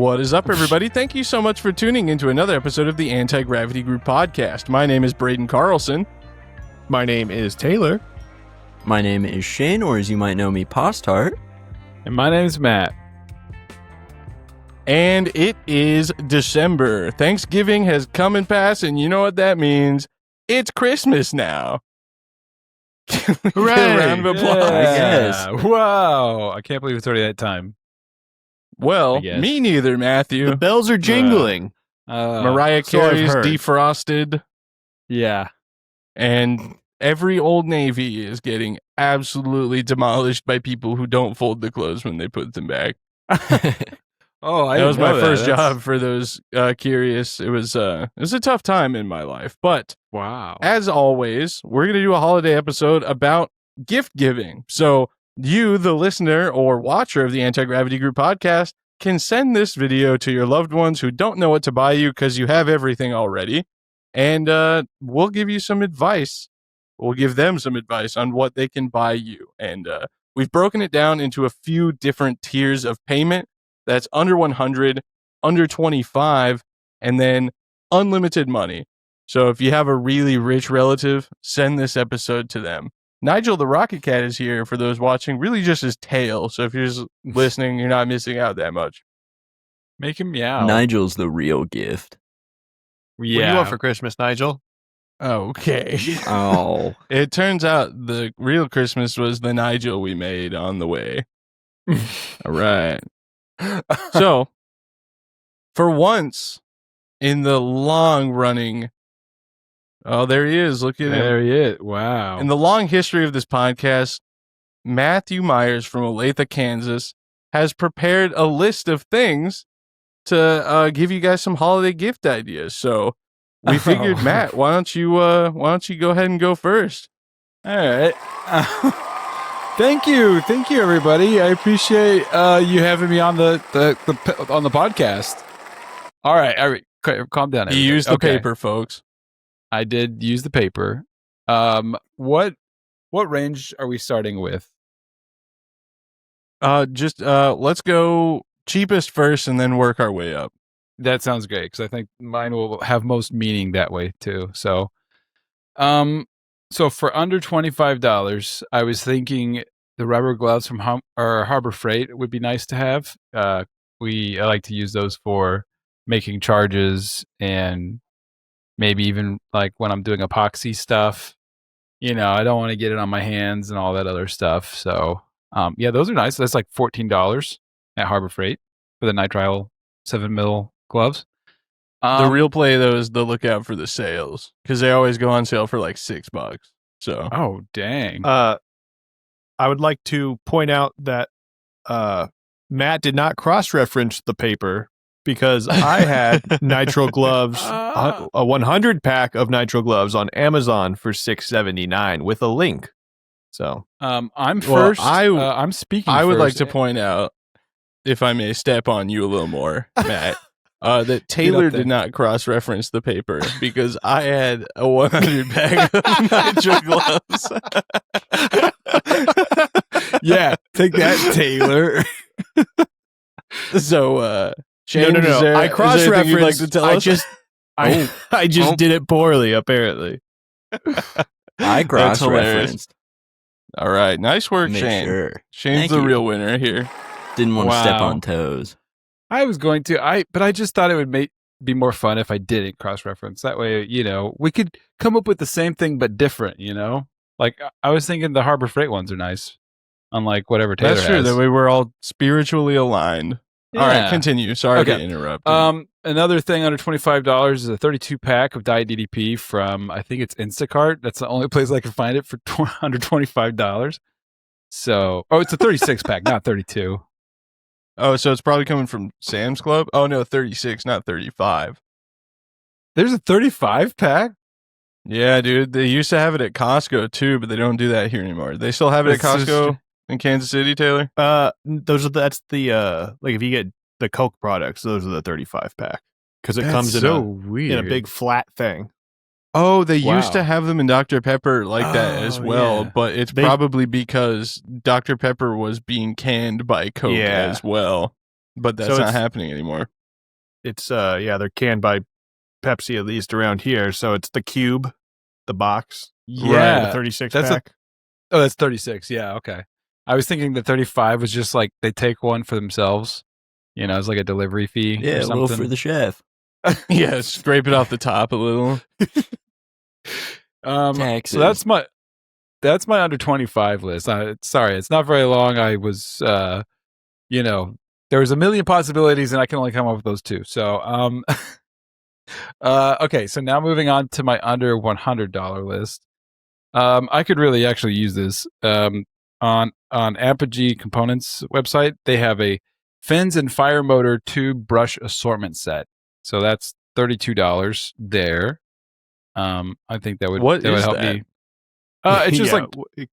What is up, everybody? Thank you so much for tuning into another episode of the Anti-Gravity Group podcast. My name is Braden Carlson. My name is Taylor. My name is Shane, or as you might know me, Postart. And my name is Matt. And it is December. Thanksgiving has come and passed, and you know what that means? It's Christmas now. Hooray! Get a round of applause. Yes. Wow. I can't believe it's already that time. Well, I guess. me neither, Matthew. The bells are jingling. Mariah so I've Carey's heard. Defrosted, Yeah. and every Old Navy is getting absolutely demolished by people who don't fold the clothes when they put them back. Oh, That was my first job for those curious. It was a tough time in my life. But Wow. as always, we're going to do a holiday episode about gift giving. So you, the listener or watcher of the Anti-Gravity Group podcast, can send this video to your loved ones who don't know what to buy you because you have everything already. And we'll give you some advice. We'll give them some advice on what they can buy you. And we've broken it down into a few different tiers of payment. That's under 100, under 25, and then unlimited money. So if you have a really rich relative, send this episode to them. Nigel the Rocket Cat is here for those watching, really just his tail. So if you're just listening, you're not missing out that much. Make him meow. Nigel's the real gift. What do you want for Christmas, Nigel? Okay. Oh. It turns out the real Christmas was the Nigel we made on the way. All right. So, for once in the long running, oh, there he is. Look at him. There he is. Wow. In the long history of this podcast, Matthew Myers from Olathe, Kansas, has prepared a list of things to give you guys some holiday gift ideas. So we figured, Matt, why don't you go ahead and go first? All right. Thank you, everybody. I appreciate you having me on the podcast. All right. Okay, calm down. He everybody. used the Okay. paper, folks. I did use the paper. What range are we starting with? Let's go cheapest first and then work our way up. That sounds great because I think mine will have most meaning that way too. So, so for under $25, I was thinking the rubber gloves from Harbor Freight would be nice to have. I like to use those for making charges and maybe even like when I'm doing epoxy stuff. You know, I don't want to get it on my hands and all that other stuff. So, yeah, those are nice. That's like $14 at Harbor Freight for the nitrile 7mm gloves. The real play, though, is the look out for the sales because they always go on sale for like $6. So, Oh, dang. I would like to point out that Matt did not cross-reference the paper because I had nitrile gloves, a 100 pack of nitrile gloves on Amazon for $6.79 with a link. So, I'm Well, first. I'm speaking I would like first. to point out, if I may step on you a little more, Matt, that Taylor there. did not cross-reference the paper because I had a 100 pack of nitrile gloves. Yeah, take that, Taylor. So, Shane, no. is there, I is there anything you'd like cross-referenced. to tell I us? just, I just did it poorly, apparently. I That's hilarious. cross-referenced. All right, nice work, Make Shane. sure. Shane's Thank the you. real winner here. Didn't want to step Wow. on toes. I was going to, but I just thought it would be more fun if I didn't cross-reference. That way, you know, we could come up with the same thing but different. You know, like I was thinking the Harbor Freight ones are nice, unlike whatever Taylor That's true. has. That way we're all spiritually aligned. All right, Yeah. continue. Sorry to Okay. interrupt. Another thing under $25 is a 32 pack of dyed DDP from, I think it's Instacart. That's the only place I can find it for under $25. So, it's a 36 pack, not 32. Oh, so it's probably coming from Sam's Club? Oh, no, 36, not 35. There's a 35 pack? Yeah, dude. They used to have it at Costco, too, but they don't do that here anymore. They still have it at That's Costco in Kansas City, Taylor? That's the like if you get the Coke products, those are the 35 pack because it comes in weird. a big flat thing. Oh, they used Wow. to have them in Dr. Pepper like that as Oh, well, yeah. but it's They- probably because Dr. Pepper was being canned by Coke Yeah. as well. but that's So not it's- happening anymore. It's they're canned by Pepsi, at least around here. So it's the cube, the box, Yeah, the 36 that's pack. that's 36. Yeah, okay. I was thinking the 35 was just like they take one for themselves. You know, it's like a delivery fee Yeah, or a little something. for the chef. Yeah, scrape it off the top a little. Taxes. So that's my under 25 list. Sorry, it's not very long. I was, there was a million possibilities, and I can only come up with those two. So, okay. So now moving on to my under $100 list. I could really actually use this. On Apogee Components website, they have a fins and fire motor tube brush assortment set. So that's $32 there. I think that would What would is help that? me. It's just Yeah, like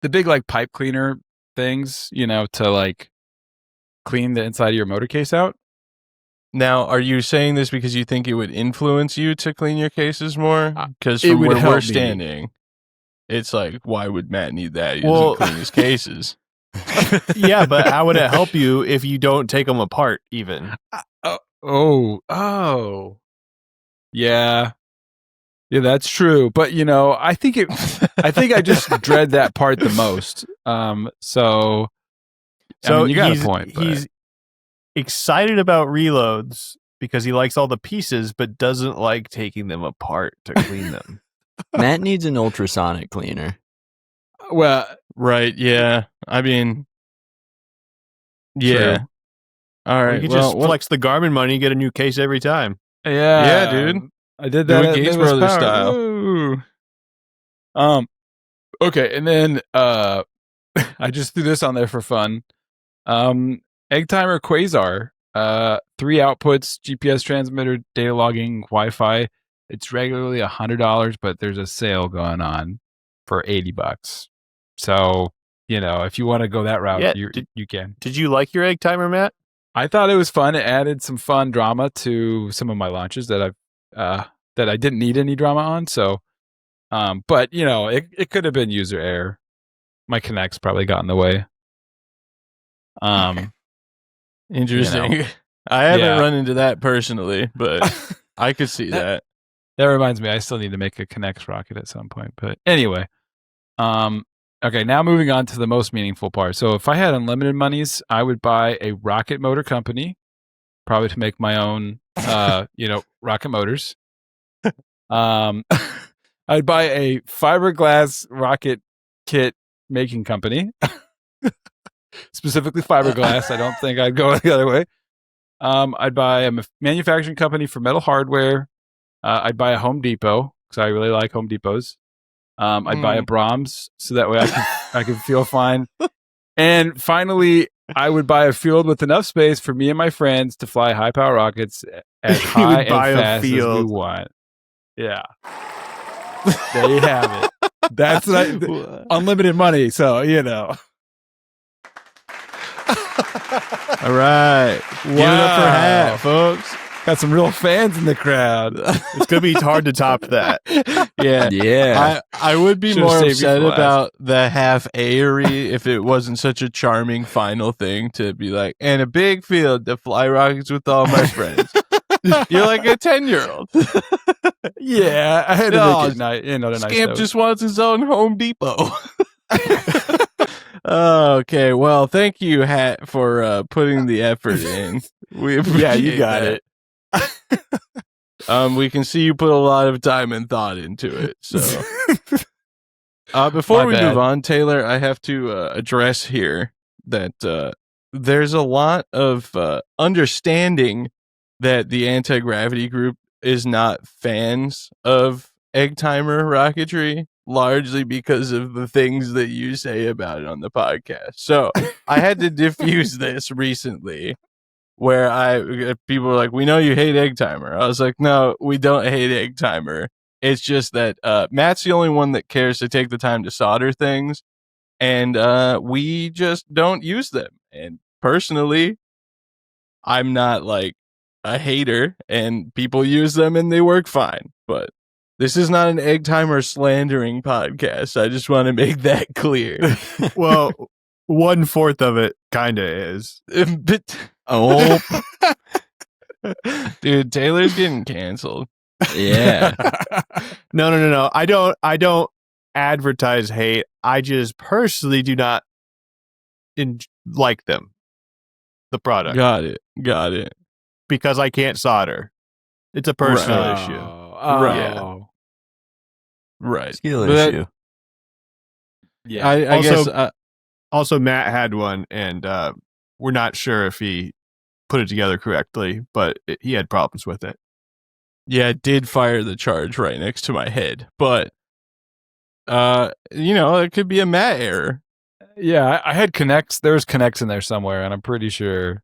the big like pipe cleaner things, to like clean the inside of your motor case out. Now, are you saying this because you think it would influence you to clean your cases more? Because it from would where help we're me. standing, it's like, why would Matt need that? He Well- doesn't clean his cases. yeah, but how would it help you if you don't take them apart even? Yeah, that's true. But I think I just dread that part the most. So I mean, you got a point. But He's excited about reloads because he likes all the pieces, but doesn't like taking them apart to clean them. Matt needs an ultrasonic cleaner. well, Right, yeah. I mean, yeah. True. All Or right, you can well, just flex the Garmin money, get a new case every time. yeah, dude. I did Do that it at Gates Midwest Brothers Power. style. Woo. Okay, and then I just threw this on there for fun. Egg timer Quasar, 3 outputs, GPS transmitter, data logging, Wi-Fi. It's regularly $100, but there's a sale going on for $80. So if you want to go that route, Yeah, you can. Did you like your egg timer, Matt? I thought it was fun. It added some fun drama to some of my launches that that I didn't need any drama on. So, but it could have been user error. My Connects probably got in the way. Interesting. I haven't Yeah. run into that personally, but I could see that. That reminds me, I still need to make a Connects rocket at some point. But anyway, okay, now moving on to the most meaningful part. So if I had unlimited monies, I would buy a rocket motor company, probably to make my own, rocket motors. I'd buy a fiberglass rocket kit making company, specifically fiberglass. I don't think I'd go the other way. I'd buy a manufacturing company for metal hardware. I'd buy a Home Depot because I really like Home Depots. I'd buy a Brahms so that way I can feel fine. And finally, I would buy a field with enough space for me and my friends to fly high power rockets as You high would and buy a fast as we field. want. Yeah, there you have it. That's unlimited money. So All right. Give it up for Hat, folks. got some real fans in the crowd. It's gonna be hard to top that. Yeah. Yeah. I would be Should've more saved you upset for last. about the half Aerie if it wasn't such a charming final thing to be like, and a big field to fly rockets with all my friends. You're like a 10-year-old. Yeah, I had to No, make it nice. The nice Scamp note. just wants his own Home Depot. Okay, well, thank you, Hat, for putting the effort in. We appreciate Yeah, you got that. it. We can see you put a lot of time and thought into it. So, before My we bad. move on, Taylor, I have to address here that there's a lot of understanding that the anti-gravity group is not fans of egg timer rocketry, largely because of the things that you say about it on the podcast. So I had to diffuse this recently where people were like, we know you hate egg timer. I was like, no, we don't hate egg timer. It's just that Matt's the only one that cares to take the time to solder things, and we just don't use them. And personally, I'm not like a hater, and people use them and they work fine. But this is not an egg timer slandering podcast. I just want to make that clear. Well, 1/4 of it kind of is. But- Oh, dude, Taylor's getting canceled. yeah. No. I don't advertise hate. I just personally do not like them, the product, Got it. because I can't solder. It's a personal Right. issue. Oh. Right. Skill But issue. Yeah. I Also- guess Also, Matt had one, and we're not sure if he put it together correctly, but he had problems with it. yeah, it did fire the charge right next to my head. But it could be a Matt error. Yeah, I had connects. There was connects in there somewhere, and I'm pretty sure,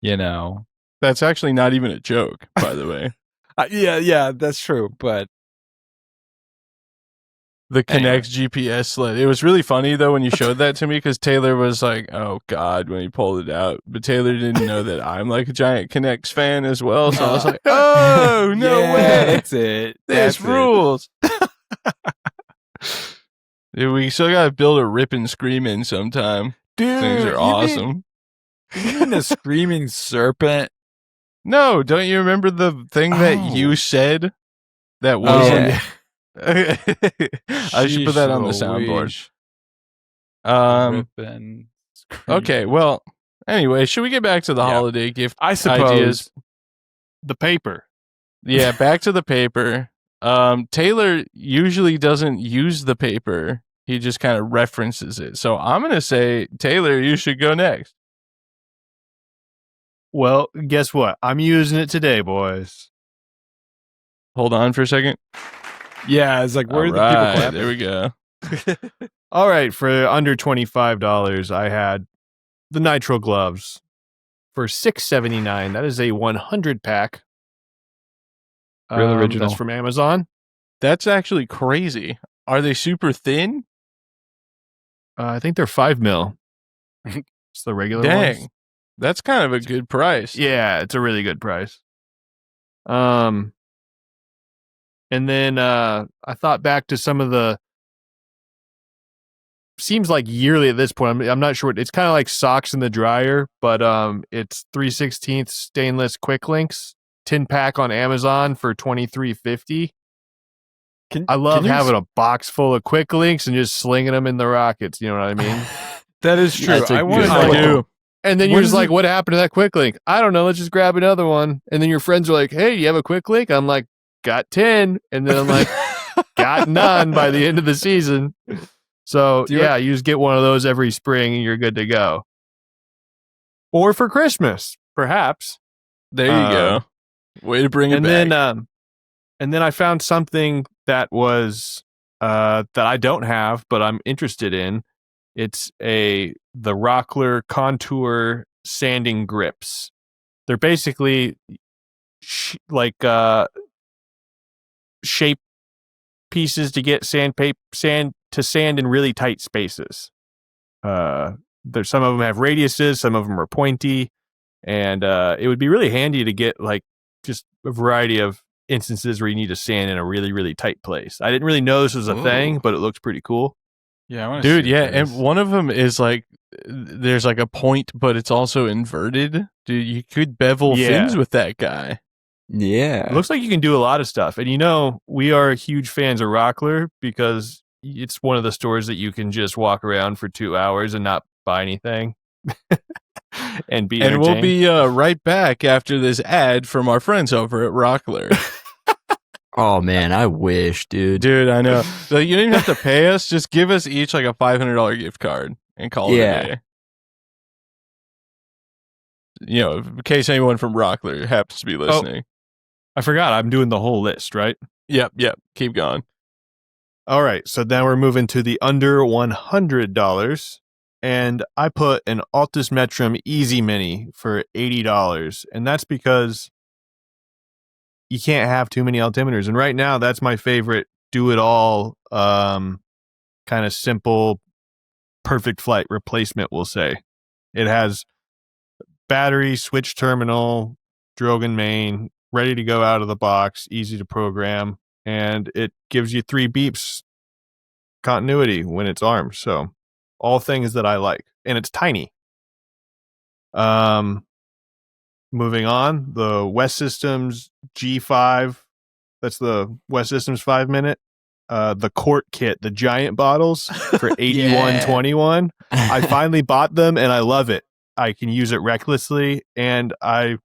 That's actually not even a joke, by the way. yeah, that's true. But The Connect's GPS sled. It was really funny though when you showed that to me, because Taylor was like, "Oh God," when he pulled it out. But Taylor didn't know that I'm like a giant Connects fan as well. So I was like, "Oh no yeah, way, that's it. this That's it. rules." Dude, we still gotta build a rip and scream in sometime. Dude, Things are awesome. You mean the screaming serpent? No, don't you remember the thing that you said? That Oh, wasn't. yeah. I should put that on the soundboard. Ripping, screaming. Okay, well, anyway, should we get back to the Yeah. holiday gift I suppose. ideas? The paper. Yeah, back to the paper. Taylor usually doesn't use the paper. He just kind of references it. So I'm going to say, Taylor, you should go next. Well, guess what? I'm using it today, boys. Hold on for a second. Yeah, it's like, where are All the people right, clapping? there we go. All right, for under $25, I had the nitro gloves for $6.79. That is a 100 pack. Real original. That's from Amazon. That's actually crazy. Are they super thin? I think they're 5 mil. It's the regular Dang. ones. That's kind of a good price. Yeah, it's a really good price. And then I thought back to some of the. Seems like yearly at this point. I'm not sure. It's kind of like socks in the dryer, but it's 3/16 stainless quick links 10-pack on Amazon for $23.50. I love having a box full of quick links and just slinging them in the rockets. You know what I mean? That is true. That's a I want to good know. one. do. And then What you're just is like, it- what happened to that quick link? I don't know. Let's just grab another one. And then your friends are like, hey, do you have a quick link? I'm like, got 10. And then I'm like, got none by the end of the season. So, Do you- yeah, you just get one of those every spring and you're good to go. Or for Christmas, perhaps. There you go. Way to bring it back. And then I found something that was that I don't have, but I'm interested in. It's the Rockler Contour sanding grips. They're basically shape pieces to get sand in really tight spaces. There's some of them have radiuses, some of them are pointy, and it would be really handy to get like just a variety of instances where you need to sand in a really, really tight place. I didn't really know this was a thing, but it looks pretty cool. Yeah, I want to Dude, yeah, and one of them is like, there's like a point, but it's also inverted. Dude, you could bevel fins with that guy. Yeah. It looks like you can do a lot of stuff. And we are huge fans of Rockler because it's one of the stores that you can just walk around for 2 hours and not buy anything. and be And we'll entertained. be right back after this ad from our friends over at Rockler. Oh man, I wish, dude. Dude, I know. So you don't even have to pay us. Just give us each like a $500 gift card and call it a day. In case anyone from Rockler happens to be listening. I forgot. I'm doing the whole list, right? Yep. Keep going. All right. So now we're moving to the under $100. And I put an Altus Metrum Easy Mini for $80. And that's because you can't have too many altimeters. And right now, that's my favorite do-it-all kind of simple, perfect flight replacement, we'll say. It has battery, switch terminal, Drogan main, ready to go out of the box, easy to program, and it gives you 3 beeps continuity when it's armed. So All things that I like, and it's tiny. Moving on, the West Systems G5. That's the West Systems 5-minute. The quart kit, the giant bottles for $81.21. I finally bought them, and I love it. I can use it recklessly, and I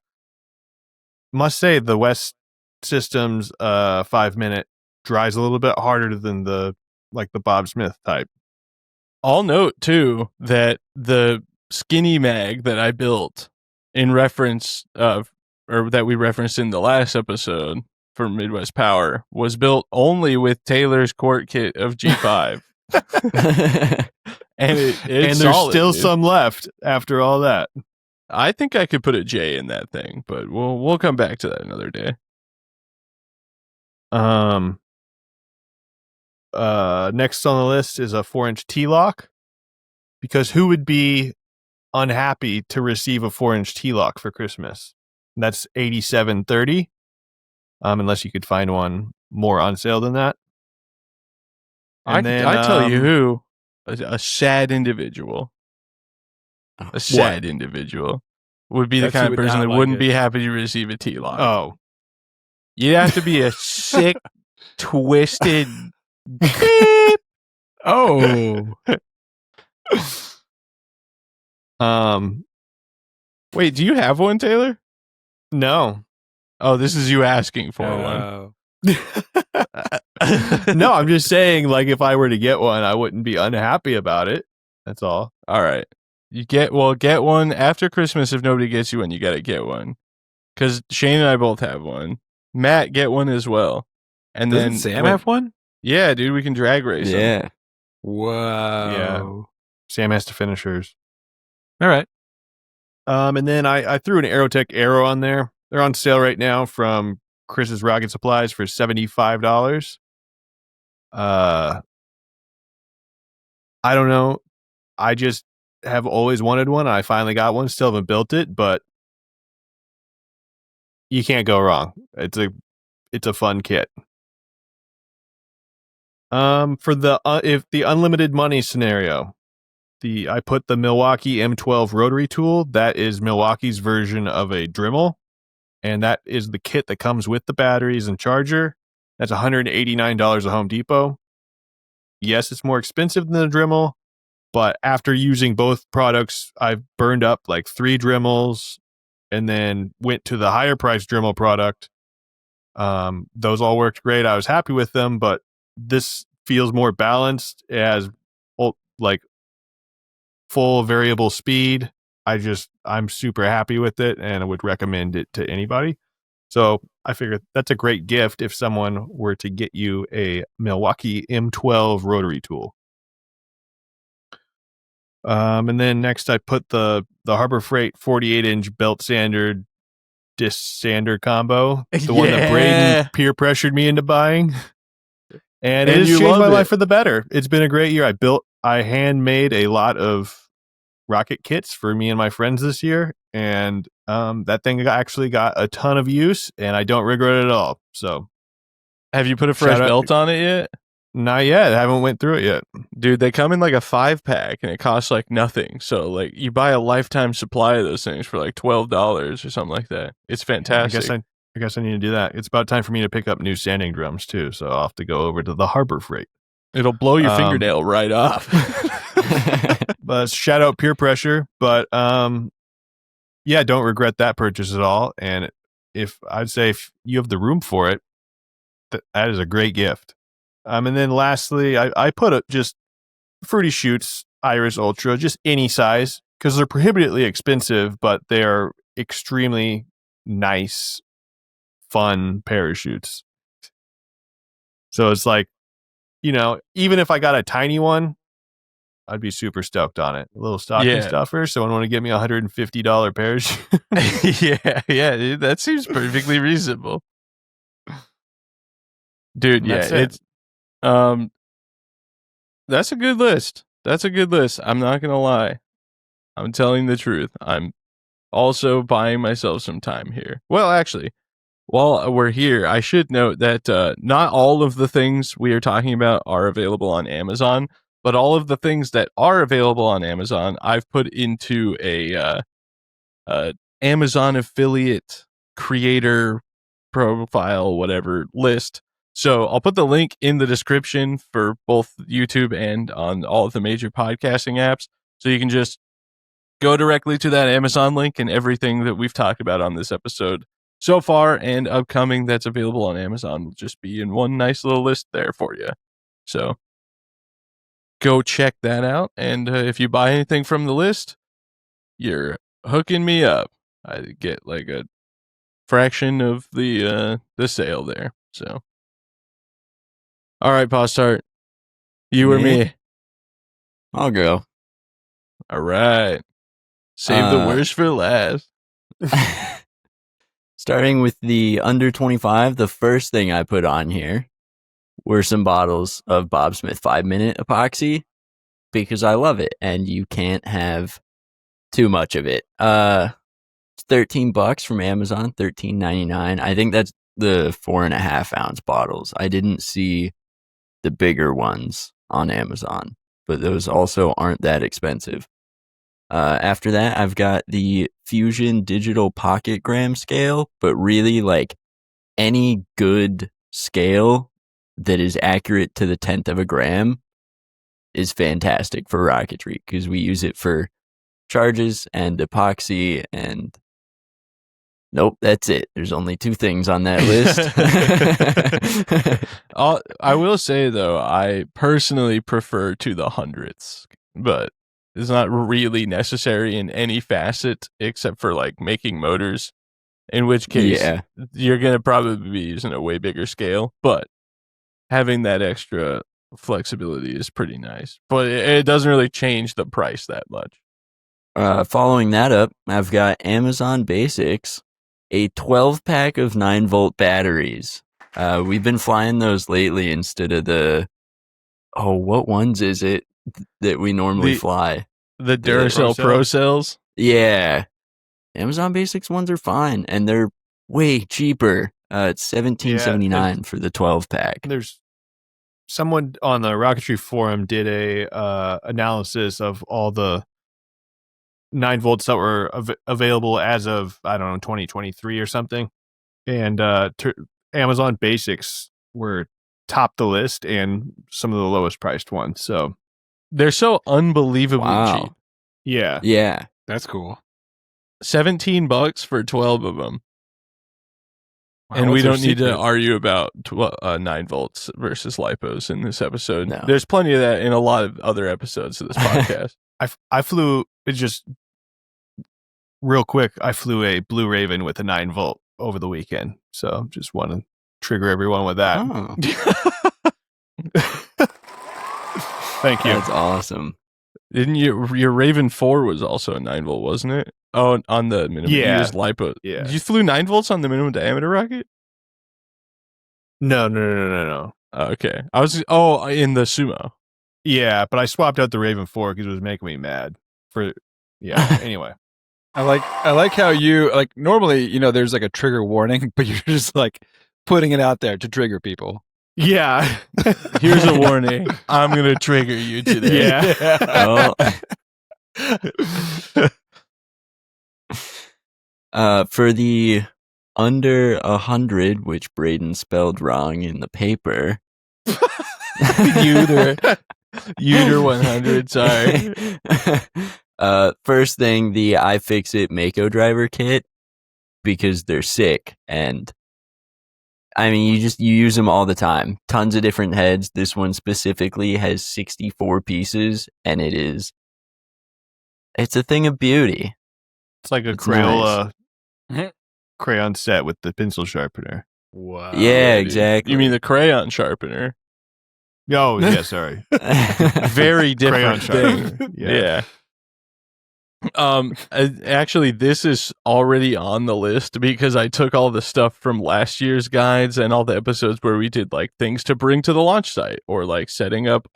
must say the West Systems 5-minute dries a little bit harder than the Bob Smith type. I'll note too that the skinny mag that I built in reference of, or that we referenced in the last episode for Midwest Power, was built only with Taylor's quart kit of G5. And it's and there's solid, still dude. some left after all that. I think I could put a J in that thing, but we'll come back to that another day. Next on the list is a 4-inch T-lock, because who would be unhappy to receive a 4-inch T-lock for Christmas? That's $87.30. Unless you could find one more on sale than that. I tell you who, a sad individual. A sad individual would be the That's who kind of would person not that like wouldn't it. be happy to receive a T-lock. Oh, You'd have to be a sick, twisted beep. Oh, Wait, do you have one, Taylor? no. Oh, this is you asking for one. oh. No, I'm just saying, if I were to get one, I wouldn't be unhappy about it. That's all. All right. Get one after Christmas. If nobody gets you one, you got to get one. Because Shane and I both have one. Matt, get one as well. And Doesn't then Sam have one? Yeah, dude, we can drag race them. Yeah. Wow. Sam has to finish hers. All right. And then I threw an Aerotech Arrow on there. They're on sale right now from Chris's Rocket Supplies for $75. I don't know. I just have always wanted one. I finally got one. Still haven't built it, but you can't go wrong. It's a fun kit. For the if the unlimited money scenario, I put the Milwaukee M12 rotary tool. That is Milwaukee's version of a Dremel, and that is the kit that comes with the batteries and charger. That's $189 at Home Depot. Yes, it's more expensive than the Dremel, but after using both products, I've burned up 3 Dremels, and then went to the higher priced Dremel product. Those all worked great. I was happy with them, but this feels more balanced. It has full variable speed. I'm super happy with it, and I would recommend it to anybody. So I figured that's a great gift if someone were to get you a Milwaukee M12 rotary tool. And then next I put the Harbor Freight 48-inch belt sander disc sander combo, the one that Braden peer pressured me into buying. And it has changed my life for the better. It's been a great year. I handmade a lot of rocket kits for me and my friends this year, and that thing actually got a ton of use, and I don't regret it at all. So, have you put a fresh belt on it yet? Not yet. I haven't went through it yet. Dude, they come in a 5-pack, and it costs nothing. So you buy a lifetime supply of those things for $12 or something like that. It's fantastic. I guess I need to do that. It's about time for me to pick up new sanding drums too, so I'll have to go over to the Harbor Freight. It'll blow your fingernail right off. But shout out peer pressure. But yeah, don't regret that purchase at all. And if you have the room for it, that is a great gift. And then lastly, I put just Fruity Shoots Iris Ultra, just any size, because they're prohibitively expensive, but they're extremely nice, fun parachutes. So it's even if I got a tiny one, I'd be super stoked on it. A little stocking stuffer. Someone want to give me a $150 parachute? yeah, dude, that seems perfectly reasonable. Dude, it's that's a good list. I'm not gonna lie. I'm telling the truth. I'm also buying myself some time here. Well, actually, while we're here, I should note that not all of the things we are talking about are available on Amazon. But all of the things that are available on Amazon, I've put into a Amazon affiliate creator profile, whatever list. So I'll put the link in the description for both YouTube and on all of the major podcasting apps. So you can just go directly to that Amazon link, and everything that we've talked about on this episode so far and upcoming that's available on Amazon will just be in one nice little list there for you. So go check that out. And if you buy anything from the list, you're hooking me up. I get like a fraction of the sale there. So, all right, Postart, you or me? I'll go. All right. Save the worst for last. Starting with the under 25, the first thing I put on here were some bottles of Bob Smith 5-minute epoxy because I love it and you can't have too much of it. It's $13 from Amazon, $13.99. I think that's the 4.5 ounce bottles. I didn't see the bigger ones on Amazon, but those also aren't that expensive. After that, I've got the Fusion Digital Pocket Gram scale, but really like any good scale that is accurate to the 10th of a gram is fantastic for Rocketry because we use it for charges and epoxy and nope, that's it. There's only 2 things on that list. I will say, though, I personally prefer to the hundredths, but it's not really necessary in any facet except for like making motors, in which case you're going to probably be using a way bigger scale, but having that extra flexibility is pretty nice. But it doesn't really change the price that much. Following that up, I've got Amazon Basics, a 12-pack of 9-volt batteries. We've been flying those lately instead of the... Oh, what ones is it that we normally fly? The Duracell Pro Cells? Yeah. Amazon Basics ones are fine, and they're way cheaper. It's $17.79 for the 12-pack. There's someone on the Rocketry forum did a analysis of all the 9 volts that were available as of, I don't know, 2023 or something. And Amazon Basics were top the list and some of the lowest priced ones. So they're so unbelievably cheap. Yeah. Yeah. That's cool. $17 for 12 of them. Wow, and we what's their don't need to secret? argue about 9 volts versus lipos in this episode. No. There's plenty of that in a lot of other episodes of this podcast. I flew, it just real quick, I flew a Blue Raven with a 9 volt over the weekend. So just want to trigger everyone with that. Oh, Thank you. that's awesome. Didn't your Raven 4 was also a 9 volt, wasn't it? Oh, on the minimum. Yeah. You used lipo. Yeah. You flew 9 volts on the minimum diameter rocket? No. Oh, okay. I was in the Sumo. Yeah, but I swapped out the Raven 4 because it was making me mad. Anyway. I like how you like normally, there's like a trigger warning, but you're just like putting it out there to trigger people. Yeah. Here's a warning. I'm going to trigger you today. Yeah. For the under 100, which Braden spelled wrong in the paper. Uter 100, sorry. First thing, the iFixit Mako driver kit, because they're sick, and I mean, you use them all the time. Tons of different heads. This one specifically has 64 pieces, and it's a thing of beauty. It's like a It's Crayola crayon set with the pencil sharpener. Wow. Yeah, dude. exactly. You mean the crayon sharpener? Oh, yeah, sorry. Very Crayon different thing. sharpener. Yeah. Actually, this is already on the list because I took all the stuff from last year's guides and all the episodes where we did like things to bring to the launch site or like setting up.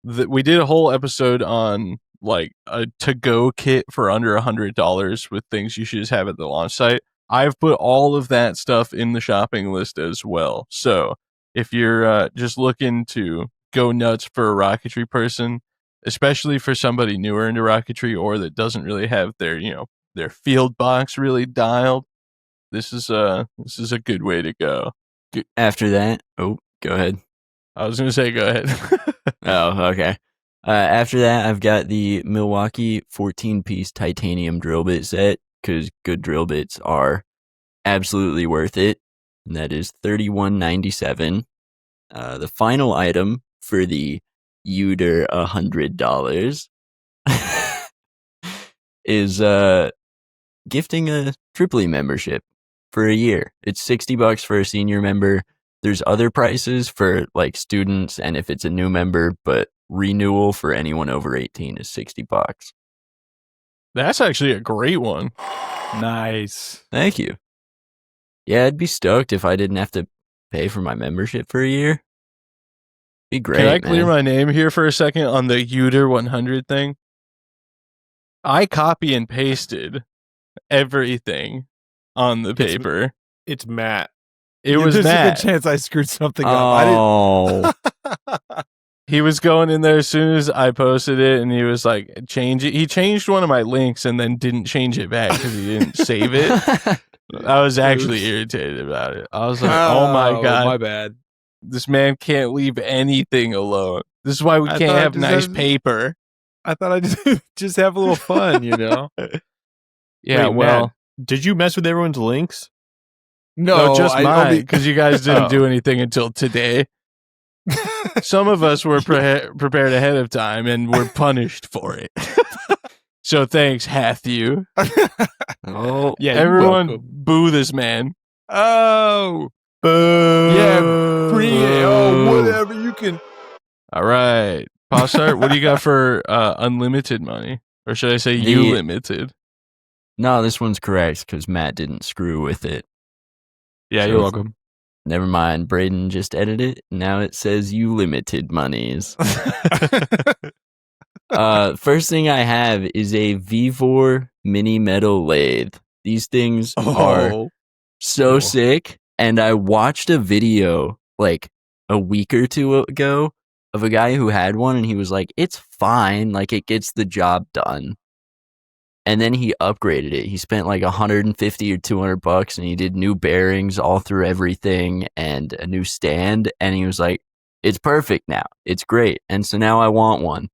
We did a whole episode on like a to-go kit for under $100 with things you should just have at the launch site. I've put all of that stuff in the shopping list as well. So if you're just looking to go nuts for a Rocketry person, especially for somebody newer into Rocketry or that doesn't really have their, their field box really dialed. This is a good way to go. After that, go ahead. I was going to say, go ahead. Oh, okay. After that, I've got the Milwaukee 14-piece titanium drill bit set because good drill bits are absolutely worth it. And that is $31.97. The final item for the Uter $100 is gifting a Tripoli membership for a year. It's $60 for a senior member. There's other prices for like students and if it's a new member, but renewal for anyone over 18 is $60. That's actually a great one. Nice. Thank you. Yeah, I'd be stoked if I didn't have to pay for my membership for a year. Be great. Can I clear man. my name here for a second on the Uter 100 thing? I copy and pasted everything on the paper. It's Matt. It was There's Matt. a good chance I screwed something up. Oh, He was going in there as soon as I posted it, and he was like, change it. He changed one of my links and then didn't change it back because he didn't save it. I was actually irritated about it. I was like, oh my God. My bad. This man can't leave anything alone. This is why we I can't thought have this nice has- paper. I thought I just have a little fun, Yeah, Wait, well, Matt, did you mess with everyone's links? no, just I mine, only- because you guys didn't Oh. do anything until today. Some of us were prepared ahead of time and were punished for it. So thanks, hath you. oh, Yeah, Everyone welcome. boo this man. Oh, Boo. whatever you can. All right. Postart, what do you got for unlimited money? Or should I say The- you limited? no, this one's correct because Matt didn't screw with it. Yeah, So- you're welcome. Never mind. Braden just edited it. Now it says you limited monies. First thing I have is a Vivor mini metal lathe. These things are so cool. sick. And I watched a video like a week or two ago of a guy who had one and he was like, it's fine. Like it gets the job done. And then he upgraded it. He spent like $150 or $200 and he did new bearings all through everything and a new stand. And he was like, it's perfect now. It's great. And so now I want one.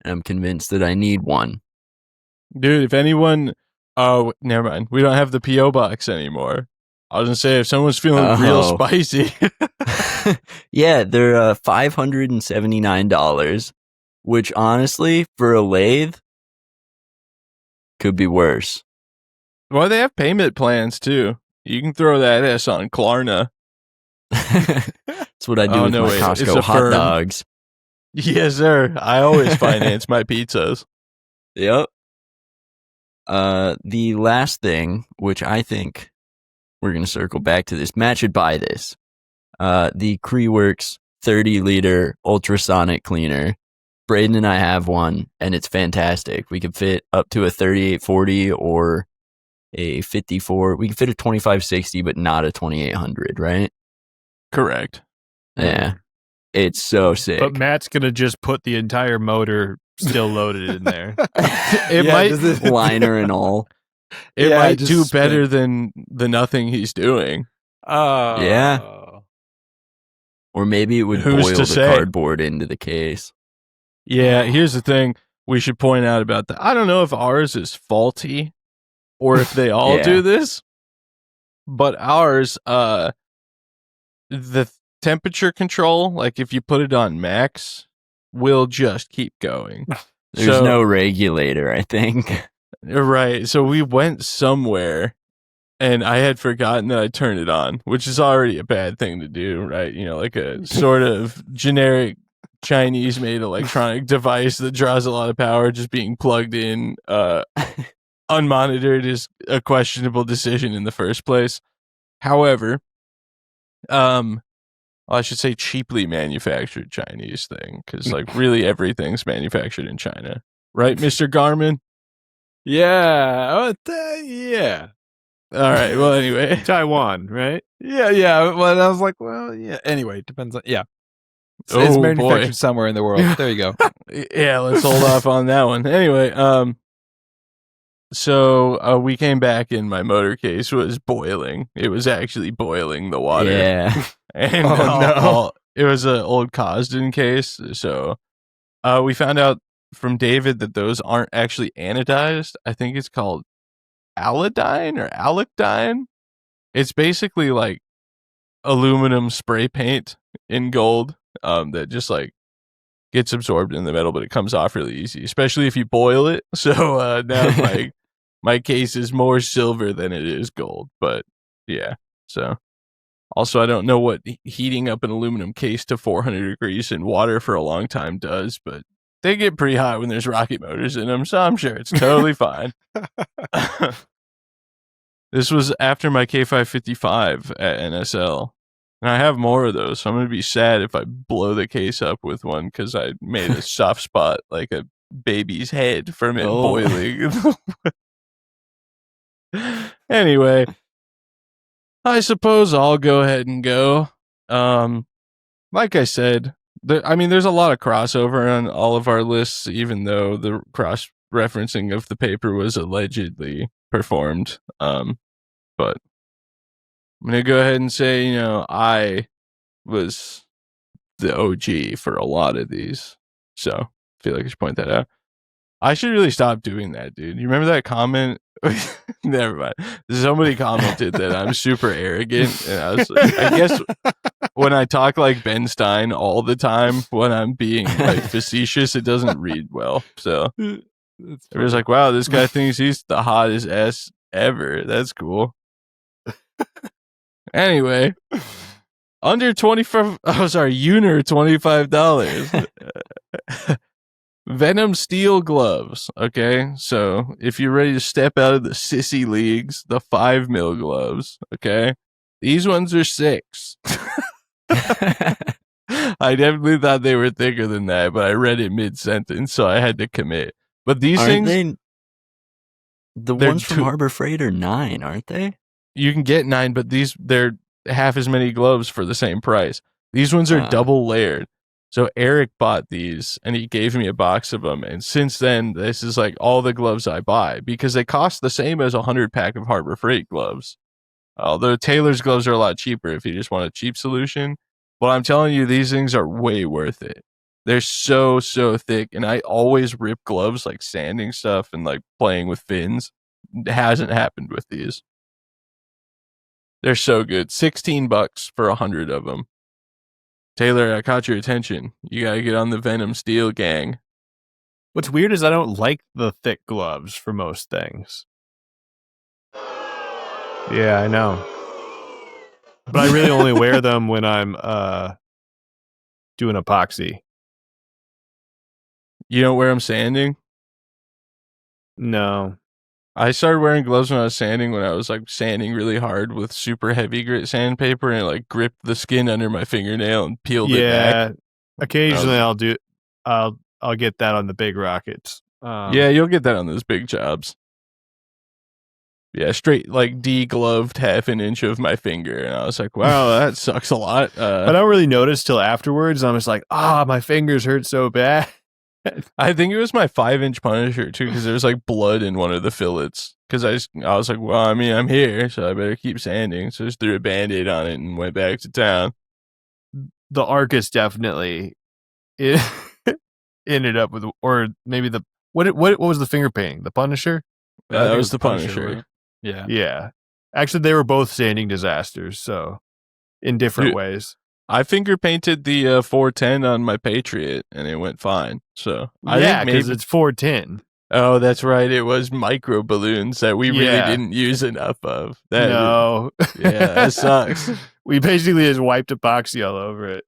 And I'm convinced that I need one. Dude, if anyone... Oh, never mind. We don't have the P.O. box anymore. I was going to say, if someone's feeling real Oh. spicy... Yeah, they're $579, which honestly, for a lathe, could be worse. Well, they have payment plans, too. You can throw that S on Klarna. That's what I do Oh, with no, my wait, it's Costco a hot firm. dogs. Yes, sir. I always finance my pizzas. Yep. The last thing, which I think we're going to circle back to this, Matt should buy this. The Creeworks 30-liter ultrasonic cleaner. Braden and I have one, and it's fantastic. We could fit up to a 3840 or a 54. We could fit a 2560, but not a 2800, right? Correct. Yeah. It's so sick. But Matt's going to just put the entire motor still loaded in there. It Yeah, might does it- Liner and all. it Yeah, might just do spin. better than the nothing he's doing. Oh. Yeah. Or maybe it would Who's boil to the say? cardboard into the case. Yeah, here's the thing we should point out about that. I don't know if ours is faulty or if they all Yeah. do this, but ours, the temperature control, like if you put it on max, will just keep going. There's So- no regulator, I think. Right. So we went somewhere and I had forgotten that I turned it on, which is already a bad thing to do, right? You know, like a sort of generic Chinese made electronic device that draws a lot of power just being plugged in unmonitored is a questionable decision in the first place. However, I should say cheaply manufactured Chinese thing because like really everything's manufactured in China. Right, Mr. Garmin? Yeah. Yeah. All right. Well, anyway. Taiwan, right? Yeah. Yeah. Well, I was like, well, yeah. Anyway, depends on. Yeah. It's Oh, manufactured boy. somewhere in the world. There you go. Yeah, let's hold off on that one. Anyway, so we came back and my motor case was boiling. It was actually boiling the water. Yeah. And it was an old Cosden case. So we found out from David that those aren't actually anodized. I think it's called allodyne or allodyne. It's basically like aluminum spray paint in gold that just like gets absorbed in the metal, but it comes off really easy, especially if you boil it. So now my case is more silver than it is gold. But yeah, so also I don't know what heating up an aluminum case to 400 degrees in water for a long time does, but they get pretty hot when there's rocket motors in them, so I'm sure it's totally fine. This was after my K555 at NSL. And I have more of those, so I'm going to be sad if I blow the case up with one because I made a soft spot like a baby's head from it boiling. Anyway, I suppose I'll go ahead and go. Like I said, there's a lot of crossover on all of our lists, even though the cross-referencing of the paper was allegedly performed. But I'm going to go ahead and say, I was the OG for a lot of these. So I feel like I should point that out. I should really stop doing that, dude. You remember that comment? Never mind. Somebody commented that I'm super arrogant. And I was like, I guess when I talk like Ben Stein all the time, when I'm being like facetious, it doesn't read well. So everyone's like, wow, this guy thinks he's the hottest ass ever. That's cool. Anyway, under 25, Uner $25. Venom steel gloves. Okay, so if you're ready to step out of the sissy leagues, the 5 mil gloves. Okay, these ones are 6. I definitely thought they were thicker than that, but I read it mid sentence, so I had to commit. But these things, the ones from Harbor Freight are 9, aren't they? You can get 9, but they're half as many gloves for the same price. These ones are double layered. So Eric bought these and he gave me a box of them. And since then, this is like all the gloves I buy because they cost the same as 100 pack of Harbor Freight gloves. Although Taylor's gloves are a lot cheaper if you just want a cheap solution. But I'm telling you, these things are way worth it. They're so thick. And I always rip gloves like sanding stuff and like playing with fins. It hasn't happened with these. They're so good. $16 for 100 of them. Taylor, I caught your attention. You gotta get on the Venom Steel gang. What's weird is I don't like the thick gloves for most things. Yeah, I know. But I really only wear them when I'm doing epoxy. You don't wear them sanding? No. I started wearing gloves when I was sanding, when I was like sanding really hard with super heavy grit sandpaper, and it like gripped the skin under my fingernail and peeled it back. Yeah. Occasionally I'll get that on the big rockets. Yeah, you'll get that on those big jobs. Yeah, straight like de-gloved half an inch of my finger, and I was like, wow, that sucks a lot. I don't really notice till afterwards. I'm just like, my fingers hurt so bad. I think it was my 5-inch Punisher too, because there's like blood in one of the fillets. Because I was like, well, I mean, I'm here, so I better keep sanding. So I just threw a Band-Aid on it and went back to town. The Arcus definitely ended up with, or maybe what was the finger painting? The Punisher? That was the Punisher. Right? Yeah. Yeah. Actually, they were both sanding disasters, so in different ways. I finger painted the 410 on my Patriot, and it went fine. So I think because it's 410. Oh, that's right. It was micro balloons that we really didn't use enough of. No. That sucks. We basically just wiped epoxy all over it.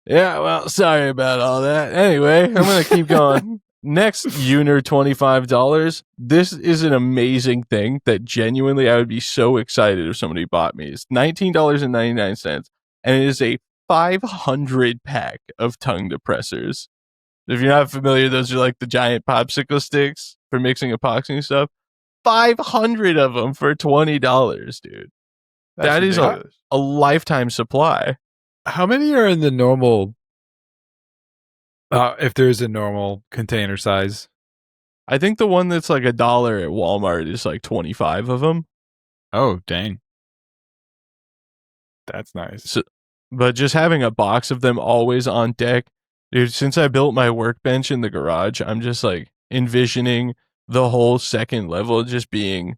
Yeah, well, sorry about all that. Anyway, I'm going to keep going. Next, Uner $25. This is an amazing thing that genuinely I would be so excited if somebody bought me. It's $19.99, and it is a 500 pack of tongue depressors. If you're not familiar, those are like the giant popsicle sticks for mixing epoxy and stuff. 500 of them for $20, dude. That is a lifetime supply. How many are in the normal If there's a normal container size. I think the one that's like $1 at Walmart is like 25 of them. Oh, dang. That's nice. So, but just having a box of them always on deck, dude, since I built my workbench in the garage, I'm just like envisioning the whole second level just being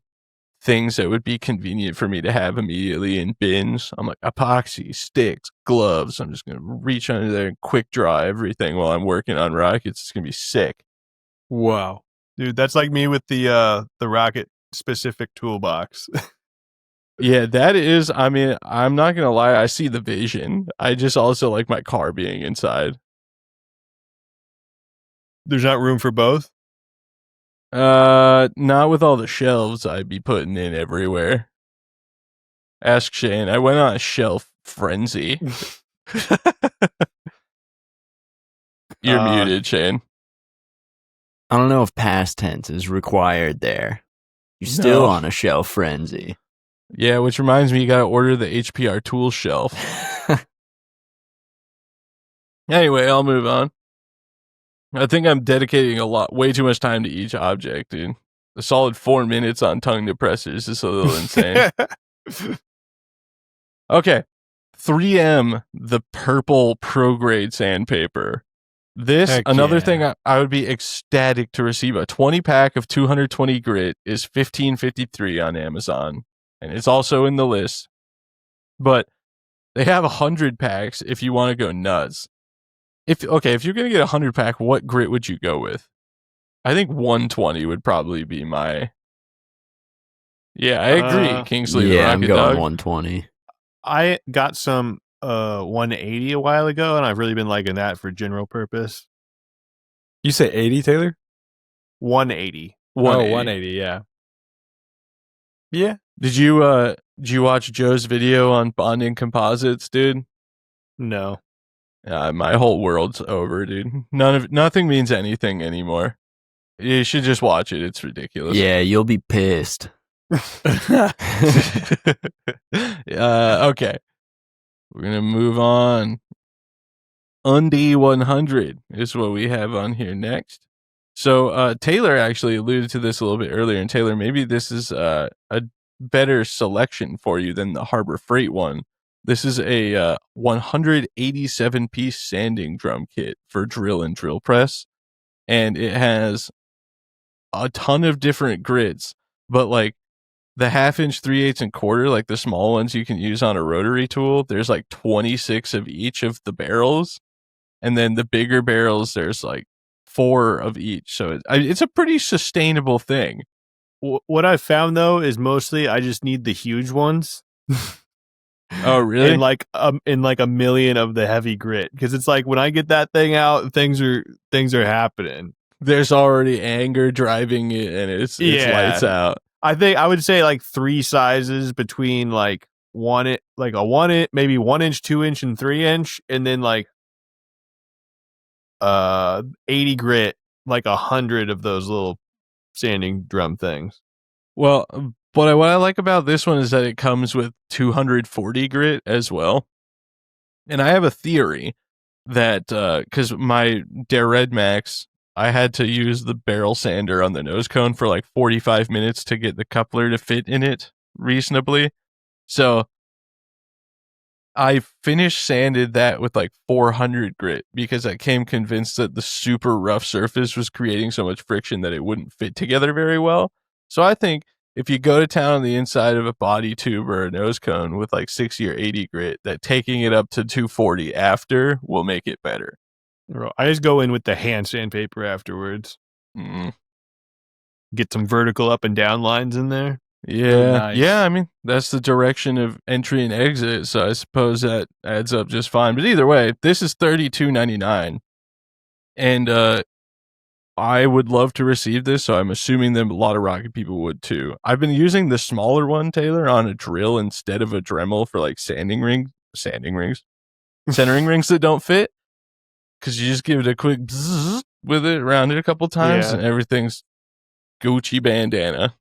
things that would be convenient for me to have immediately in bins. I'm like epoxy, sticks, gloves. I'm just going to reach under there and quick draw everything while I'm working on rockets. It's going to be sick. Wow. Dude, that's like me with the rocket specific toolbox. Yeah, that is, I mean, I'm not going to lie. I see the vision. I just also like my car being inside. There's not room for both? Not with all the shelves I'd be putting in everywhere. Ask Shane. I went on a shelf frenzy. You're muted, Shane. I don't know if past tense is required there. You're still No. on a shelf frenzy. Yeah, which reminds me, you got to order the HPR tool shelf. Anyway, I'll move on. I think I'm dedicating way too much time to each object, dude. A solid 4 minutes on tongue depressors is a little insane. Okay. 3M, the purple pro grade sandpaper. This, Heck another yeah. thing I would be ecstatic to receive. A 20 pack of 220 grit is $15.53 on Amazon. And it's also in the list. But they have 100 packs if you want to go nuts. If you're going to get a 100 pack, what grit would you go with? I think 120 would probably be my... Yeah, I agree, Kingsley the Yeah, Rocket I'm going Dog. 120. I got some 180 a while ago, and I've really been liking that for general purpose. You say 80, Taylor? 180. 180. 180, yeah. Yeah. Did you watch Joe's video on bonding composites, dude? No. My whole world's over, dude. Nothing means anything anymore. You should just watch it. It's ridiculous. Yeah, you'll be pissed. Okay. We're gonna move on. Undie 100 is what we have on here next. So Taylor actually alluded to this a little bit earlier, and Taylor, maybe this is a better selection for you than the Harbor Freight one. This is a 187 piece sanding drum kit for drill and drill press, and it has a ton of different grits, but like the 1/2 inch, 3/8 and quarter, like the small ones you can use on a rotary tool, there's like 26 of each of the barrels, and then the bigger barrels, there's like 4 of each. So it's a pretty sustainable thing. What I found though is mostly I just need the huge ones. Oh, really? And like a million of the heavy grit, because it's like when I get that thing out, things are happening. There's already anger driving it, and it's lights out. I think I would say like 3 sizes between like a 1 inch, maybe 1 inch, 2 inch, and 3 inch, and then like 80 grit, like 100 of those little sanding drum things. Well, but what I like about this one is that it comes with 240 grit as well. And I have a theory that because my Der Red Max, I had to use the barrel sander on the nose cone for like 45 minutes to get the coupler to fit in it reasonably. So I finished sanded that with like 400 grit because I came convinced that the super rough surface was creating so much friction that it wouldn't fit together very well. So I think if you go to town on the inside of a body tube or a nose cone with like 60 or 80 grit, that taking it up to 240 after will make it better. I just go in with the hand sandpaper afterwards. Get some vertical up and down lines in there. Yeah. Nice. Yeah, I mean, that's the direction of entry and exit, so I suppose that adds up just fine. But either way, this is $32.99. And I would love to receive this, so I'm assuming that a lot of Rocket people would too. I've been using the smaller one, Taylor, on a drill instead of a Dremel for like centering rings that don't fit, because you just give it a quick bzzz with it, round it a couple times, and everything's Gucci bandana.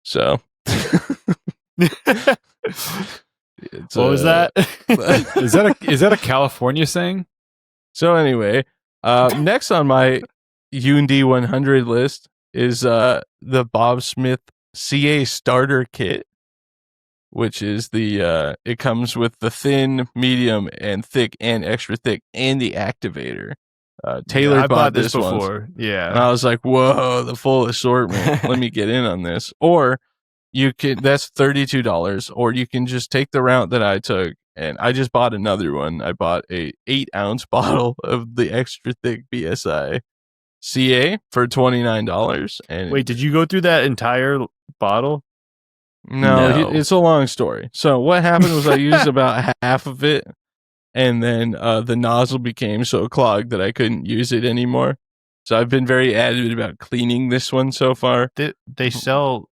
So, What was that? Is that a California saying? So anyway, next on my UND 100 list is the Bob Smith CA starter kit, which is it comes with the thin, medium, and thick, and extra thick, and the activator. Taylor I bought this this once, before. Yeah. and I was like, "Whoa, the full assortment! Let me get in on this." Or that's $32, or you can just take the route that I took, and I just bought another one. I bought a 8-ounce bottle of the extra thick BSI CA for $29. And Wait, did you go through that entire bottle? No, No. it's a long story. So what happened was I used about half of it, and then the nozzle became so clogged that I couldn't use it anymore. So I've been very adamant about cleaning this one so far. They sell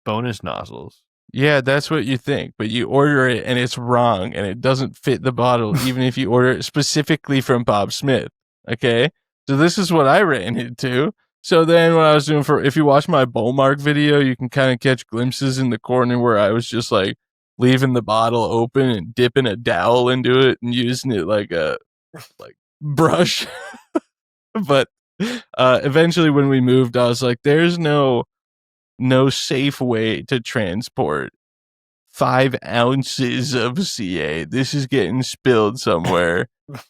bonus nozzles. Yeah, that's what you think, but you order it and it's wrong, and it doesn't fit the bottle, even if you order it specifically from Bob Smith. Okay, so this is what I ran into. So then what I was doing if you watch my Bowmark video, you can kind of catch glimpses in the corner where I was just like leaving the bottle open and dipping a dowel into it and using it like a brush. But eventually when we moved, I was like, there's no safe way to transport 5 ounces of CA. This is getting spilled somewhere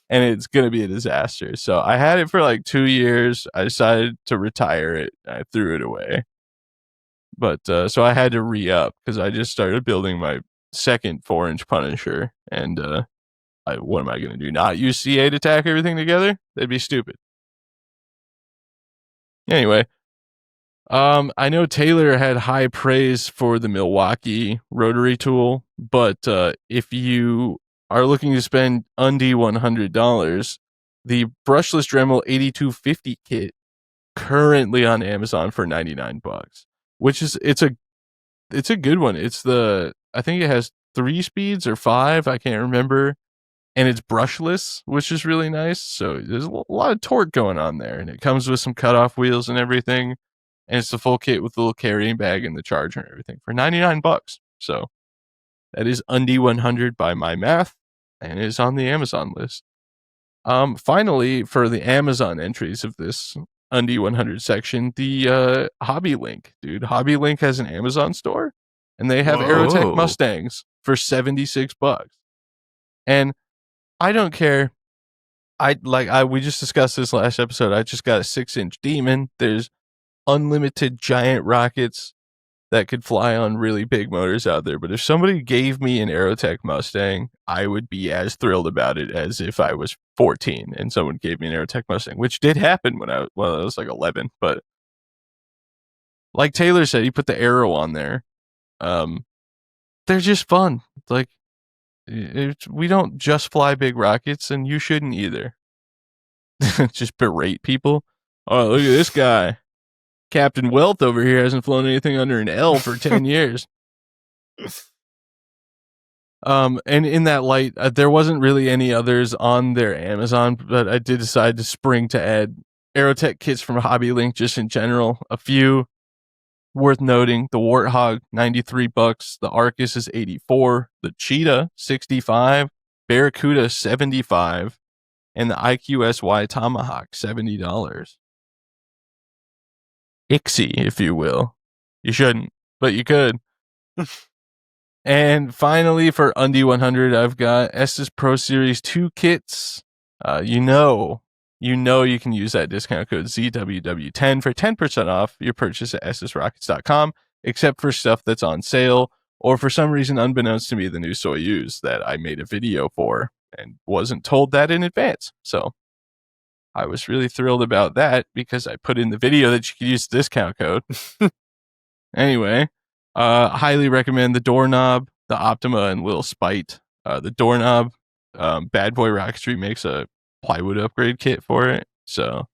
and it's going to be a disaster. So I had it for like 2 years. I decided to retire it. I threw it away. But so I had to re-up because I just started building my second 4-inch Punisher. And what am I going to do? Not use CA to tack everything together? That'd be stupid. Anyway, I know Taylor had high praise for the Milwaukee rotary tool, but if you are looking to spend under $100, the brushless Dremel 8250 kit currently on Amazon for $99, which is it's a good one. I think it has 3 speeds or 5, I can't remember, and it's brushless, which is really nice. So there's a lot of torque going on there, and it comes with some cutoff wheels and everything. And it's the full kit with the little carrying bag and the charger and everything for $99. So that is under 100 by my math, and is on the Amazon list. Finally, for the Amazon entries of this under 100 section, the Hobby Link, dude. Hobby Link has an Amazon store, and they have Aerotech Mustangs for $76. And I don't care. We just discussed this last episode. I just got a 6-inch Demon. There's unlimited giant rockets that could fly on really big motors out there. But if somebody gave me an Aerotech Mustang, I would be as thrilled about it as if I was 14 and someone gave me an Aerotech Mustang, which did happen when I was like 11. But like Taylor said, he put the arrow on there. They're just fun. Like, we don't just fly big rockets, and you shouldn't either. Just berate people. Oh, look at this guy. Captain Wealth over here hasn't flown anything under an L for 10 years. And in that light, there wasn't really any others on their Amazon, but I did decide to spring to add Aerotech kits from Hobby Link just in general. A few worth noting: the Warthog, $93, the Arcus is $84, the Cheetah, $65, Barracuda, $75, and the IQSY Tomahawk, $70. Ixie, if you will. You shouldn't, but you could. And finally, for under 100, I've got Estes Pro Series 2 kits. You know you can use that discount code ZWW10 for 10% off your purchase at EstesRockets.com, except for stuff that's on sale, or for some reason, unbeknownst to me, the new Soyuz that I made a video for and wasn't told that in advance. So I was really thrilled about that because I put in the video that you could use the discount code. Anyway, highly recommend the doorknob, the Optima, and Little Spite. The doorknob, Bad Boy Rocketry makes a plywood upgrade kit for it. So,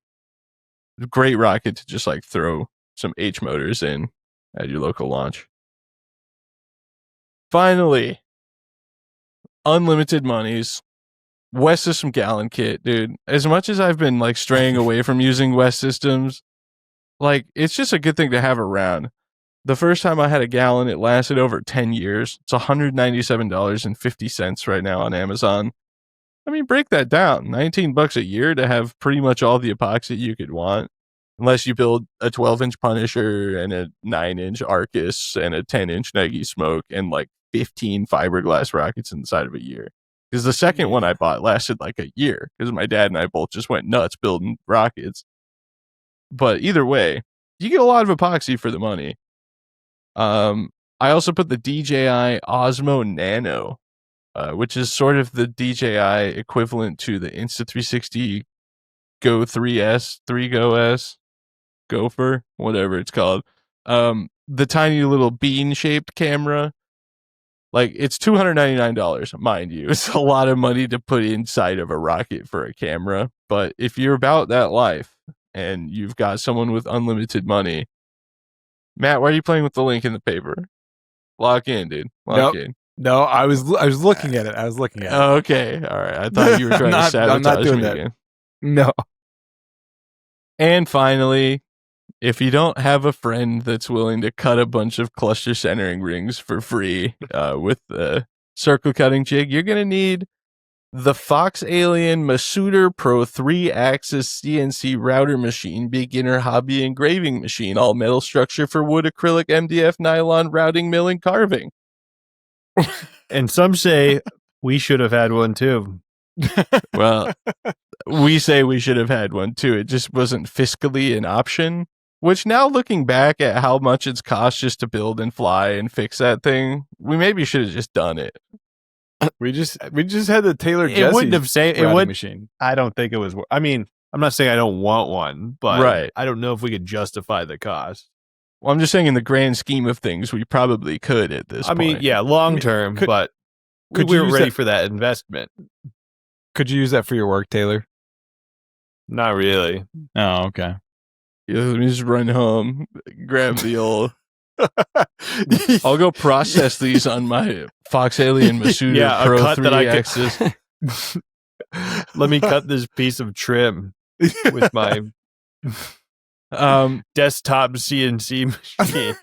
great rocket to just like throw some H motors in at your local launch. Finally, unlimited monies. West System gallon kit, dude. As much as I've been like straying away from using West Systems, like it's just a good thing to have around. The first time I had a gallon, it lasted over 10 years. It's $197.50 right now on Amazon. I mean, break that down. $19 a year to have pretty much all the epoxy you could want. Unless you build a 12-inch Punisher and a 9-inch Arcus and a 10-inch Nike Smoke and like 15 fiberglass rockets inside of a year. Because the second one I bought lasted like a year because my dad and I both just went nuts building rockets. But either way, you get a lot of epoxy for the money. I also put the DJI Osmo Nano, which is sort of the DJI equivalent to the Insta360 Go 3S, 3Go S, Gopher, whatever it's called. The tiny little bean-shaped camera. Like, it's $299, mind you. It's a lot of money to put inside of a rocket for a camera. But if you're about that life and you've got someone with unlimited money, Matt, why are you playing with the link in the paper? Lock in, dude. Lock in. No, I was looking at it. Oh, okay. All right. I thought you were trying to sabotage I'm not doing me that. again. No. And finally, if you don't have a friend that's willing to cut a bunch of cluster centering rings for free with the circle cutting jig, you're going to need the Fox Alien Masuder Pro 3-axis CNC router machine, beginner hobby engraving machine, all metal structure for wood, acrylic, MDF, nylon, routing, milling, carving. And some say we should have had one too. Well, we say we should have had one too. It just wasn't fiscally an option. Which now looking back at how much it's cost just to build and fly and fix that thing, we maybe should have just done it. We just had the Taylor It Jesse's wouldn't have saved it. routing Would machine. I don't think it was. I mean, I'm not saying I don't want one, but Right. I don't know if we could justify the cost. Well, I'm just saying in the grand scheme of things, we probably could at this I point. mean, yeah, long term, but could we you were use ready that- for that investment. Could you use that for your work, Taylor? Not really. Oh, okay. Yeah, let me just run home, grab the old. I'll go process these on my Fox Alien Masuda Yeah, a Pro cut that I could- 3-axis. Let me cut this piece of trim with my desktop CNC machine.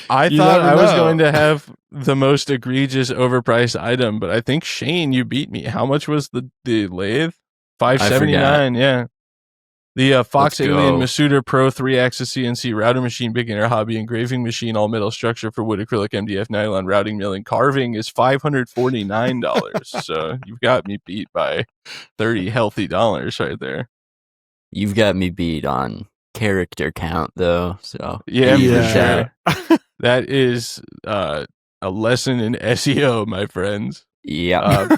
I You thought never I was know. going to have the most egregious overpriced item, but I think Shane, you beat me. How much was the lathe? $579. Yeah. The Fox Let's Alien go. Masuda Pro 3-axis CNC router machine, beginner hobby engraving machine, all metal structure for wood, acrylic, MDF, nylon, routing, milling, carving is $549. So you've got me beat by $30 healthy dollars right there. You've got me beat on character count, though. So Yeah, even for sure. That is a lesson in SEO, my friends. Yeah.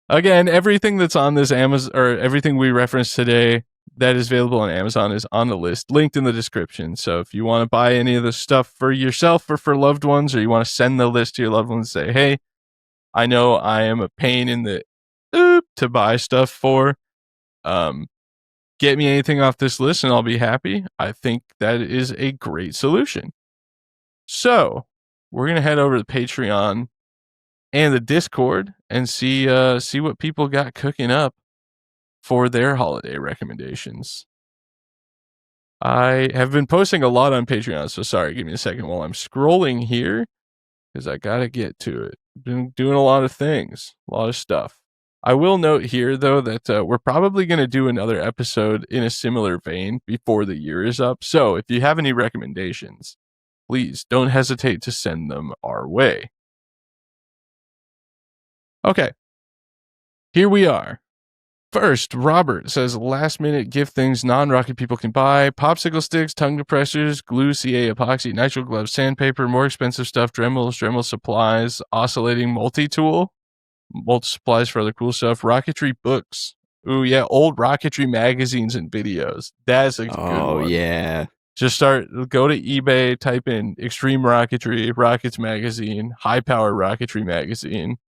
Again, everything that's on this Amazon or everything we referenced today that is available on Amazon is on the list, linked in the description. So if you want to buy any of the stuff for yourself or for loved ones, or you want to send the list to your loved ones, say, hey, I know I am a pain in the to buy stuff for. Get me anything off this list and I'll be happy. I think that is a great solution. So we're going to head over to Patreon and the Discord and see what people got cooking up for their holiday recommendations. I have been posting a lot on Patreon, so sorry, give me a second while I'm scrolling here because I got to get to it. Been doing a lot of things, a lot of stuff. I will note here, though, that we're probably going to do another episode in a similar vein before the year is up. So if you have any recommendations, please don't hesitate to send them our way. Okay, here we are. First, Robert says last minute gift things non-rocket people can buy: popsicle sticks, tongue depressors, glue, CA epoxy, nitrile gloves, sandpaper, more expensive stuff, Dremel supplies, oscillating multi-tool, supplies for other cool stuff, Rocketry books. Ooh, yeah, old Rocketry magazines and videos. That's a good Oh, one. yeah. Just go to eBay, type in Extreme Rocketry, Rockets Magazine, High Power Rocketry Magazine.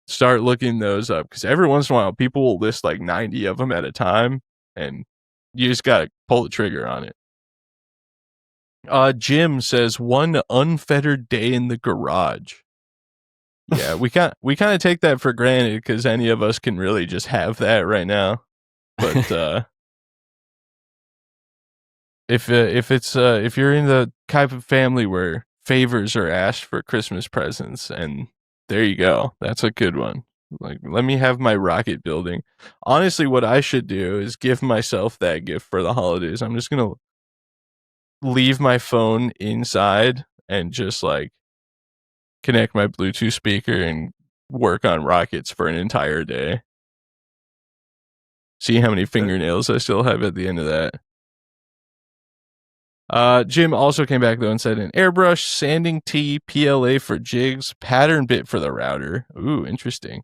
Start looking those up because every once in a while people will list like 90 of them at a time and you just got to pull the trigger on it. Jim says one unfettered day in the garage. Yeah, we kind of take that for granted because any of us can really just have that right now. But if you're in the type of family where favors are asked for Christmas presents, and there you go, that's a good one. Like, let me have my rocket building. Honestly, what I should do is give myself that gift for the holidays. I'm just gonna leave my phone inside and just like connect my Bluetooth speaker and work on rockets for an entire day. See how many fingernails I still have at the end of that. Jim also came back though and said an airbrush, sanding tee, PLA for jigs, pattern bit for the router. Ooh, interesting.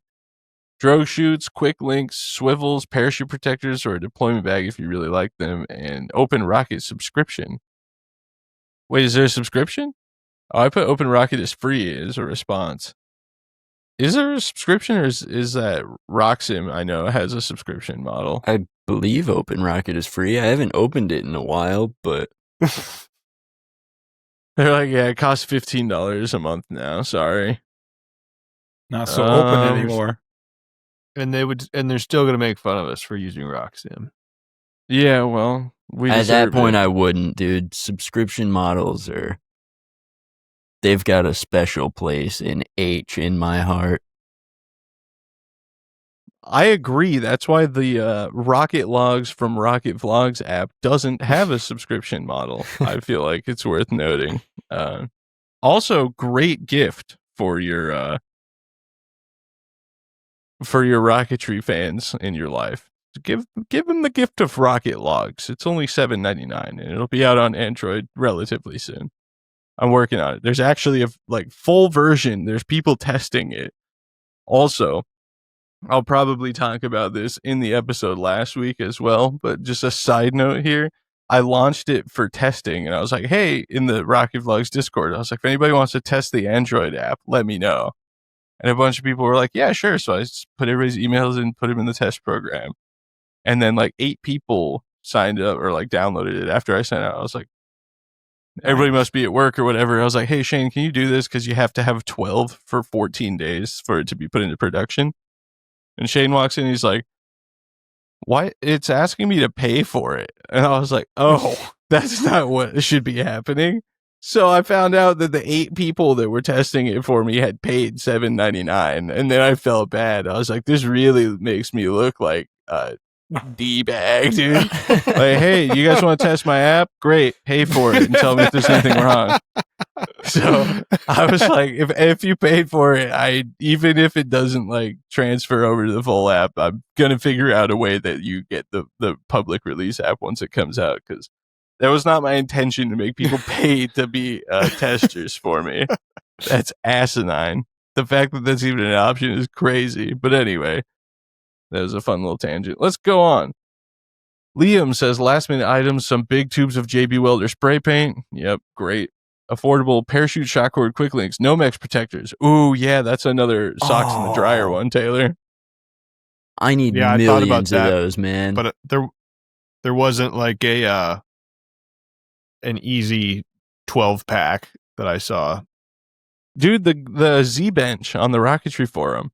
Drogue chutes, quick links, swivels, parachute protectors, or a deployment bag if you really like them, and Open Rocket subscription. Wait, is there a subscription? Oh, I put Open Rocket as free as a response. Is there a subscription, or is that Roxim, I know, has a subscription model? I believe Open Rocket is free. I haven't opened it in a while, but They're like, yeah, it costs $15 a month now. Sorry. Not so open Um, anymore. And they're still going to make fun of us for using Roxim. Yeah, well, we at that deserve point, it. I wouldn't, dude. Subscription models they've got a special place in my heart. I agree. That's why the Rocket Logs from Rocket Vlogs app doesn't have a subscription model. I feel like it's worth noting. Also, great gift for your Rocketry fans in your life. Give them the gift of Rocket Logs. It's only $7.99, and it'll be out on Android relatively soon. I'm working on it. There's actually a full version. There's people testing it. Also, I'll probably talk about this in the episode last week as well, but just a side note here. I launched it for testing, and I was like, hey, in the Rocket Vlogs Discord, I was like, if anybody wants to test the Android app, let me know. And a bunch of people were like, yeah, sure. So I just put everybody's emails and put them in the test program. And then 8 people signed up or downloaded it after I sent it out. I was like, everybody must be at work or whatever. I was like, hey, Shane, can you do this? Because you have to have 12 for 14 days for it to be put into production. And Shane walks in, he's like, why? It's asking me to pay for it. And I was like, oh, that's not what should be happening. So I found out that the 8 people that were testing it for me had paid $7.99. And then I felt bad. I was like, this really makes me look like a D-bag, dude. Like, hey, you guys want to test my app? Great. Pay for it and tell me if there's anything wrong. So I was like, if you paid for it, even if it doesn't transfer over to the full app, I'm gonna figure out a way that you get the public release app once it comes out, because that was not my intention to make people pay to be testers for me. That's asinine. The fact that that's even an option is crazy. But anyway, that was a fun little tangent. Let's go on. Liam says last minute items, some big tubes of JB Welder spray paint. Yep, great. Affordable parachute shock cord quick links, Nomex protectors. Ooh, yeah, that's another socks in the dryer one, Taylor. I need I thought about millions of that, those, man. But there wasn't an easy 12 pack that I saw. Dude, the Z bench on the Rocketry forum.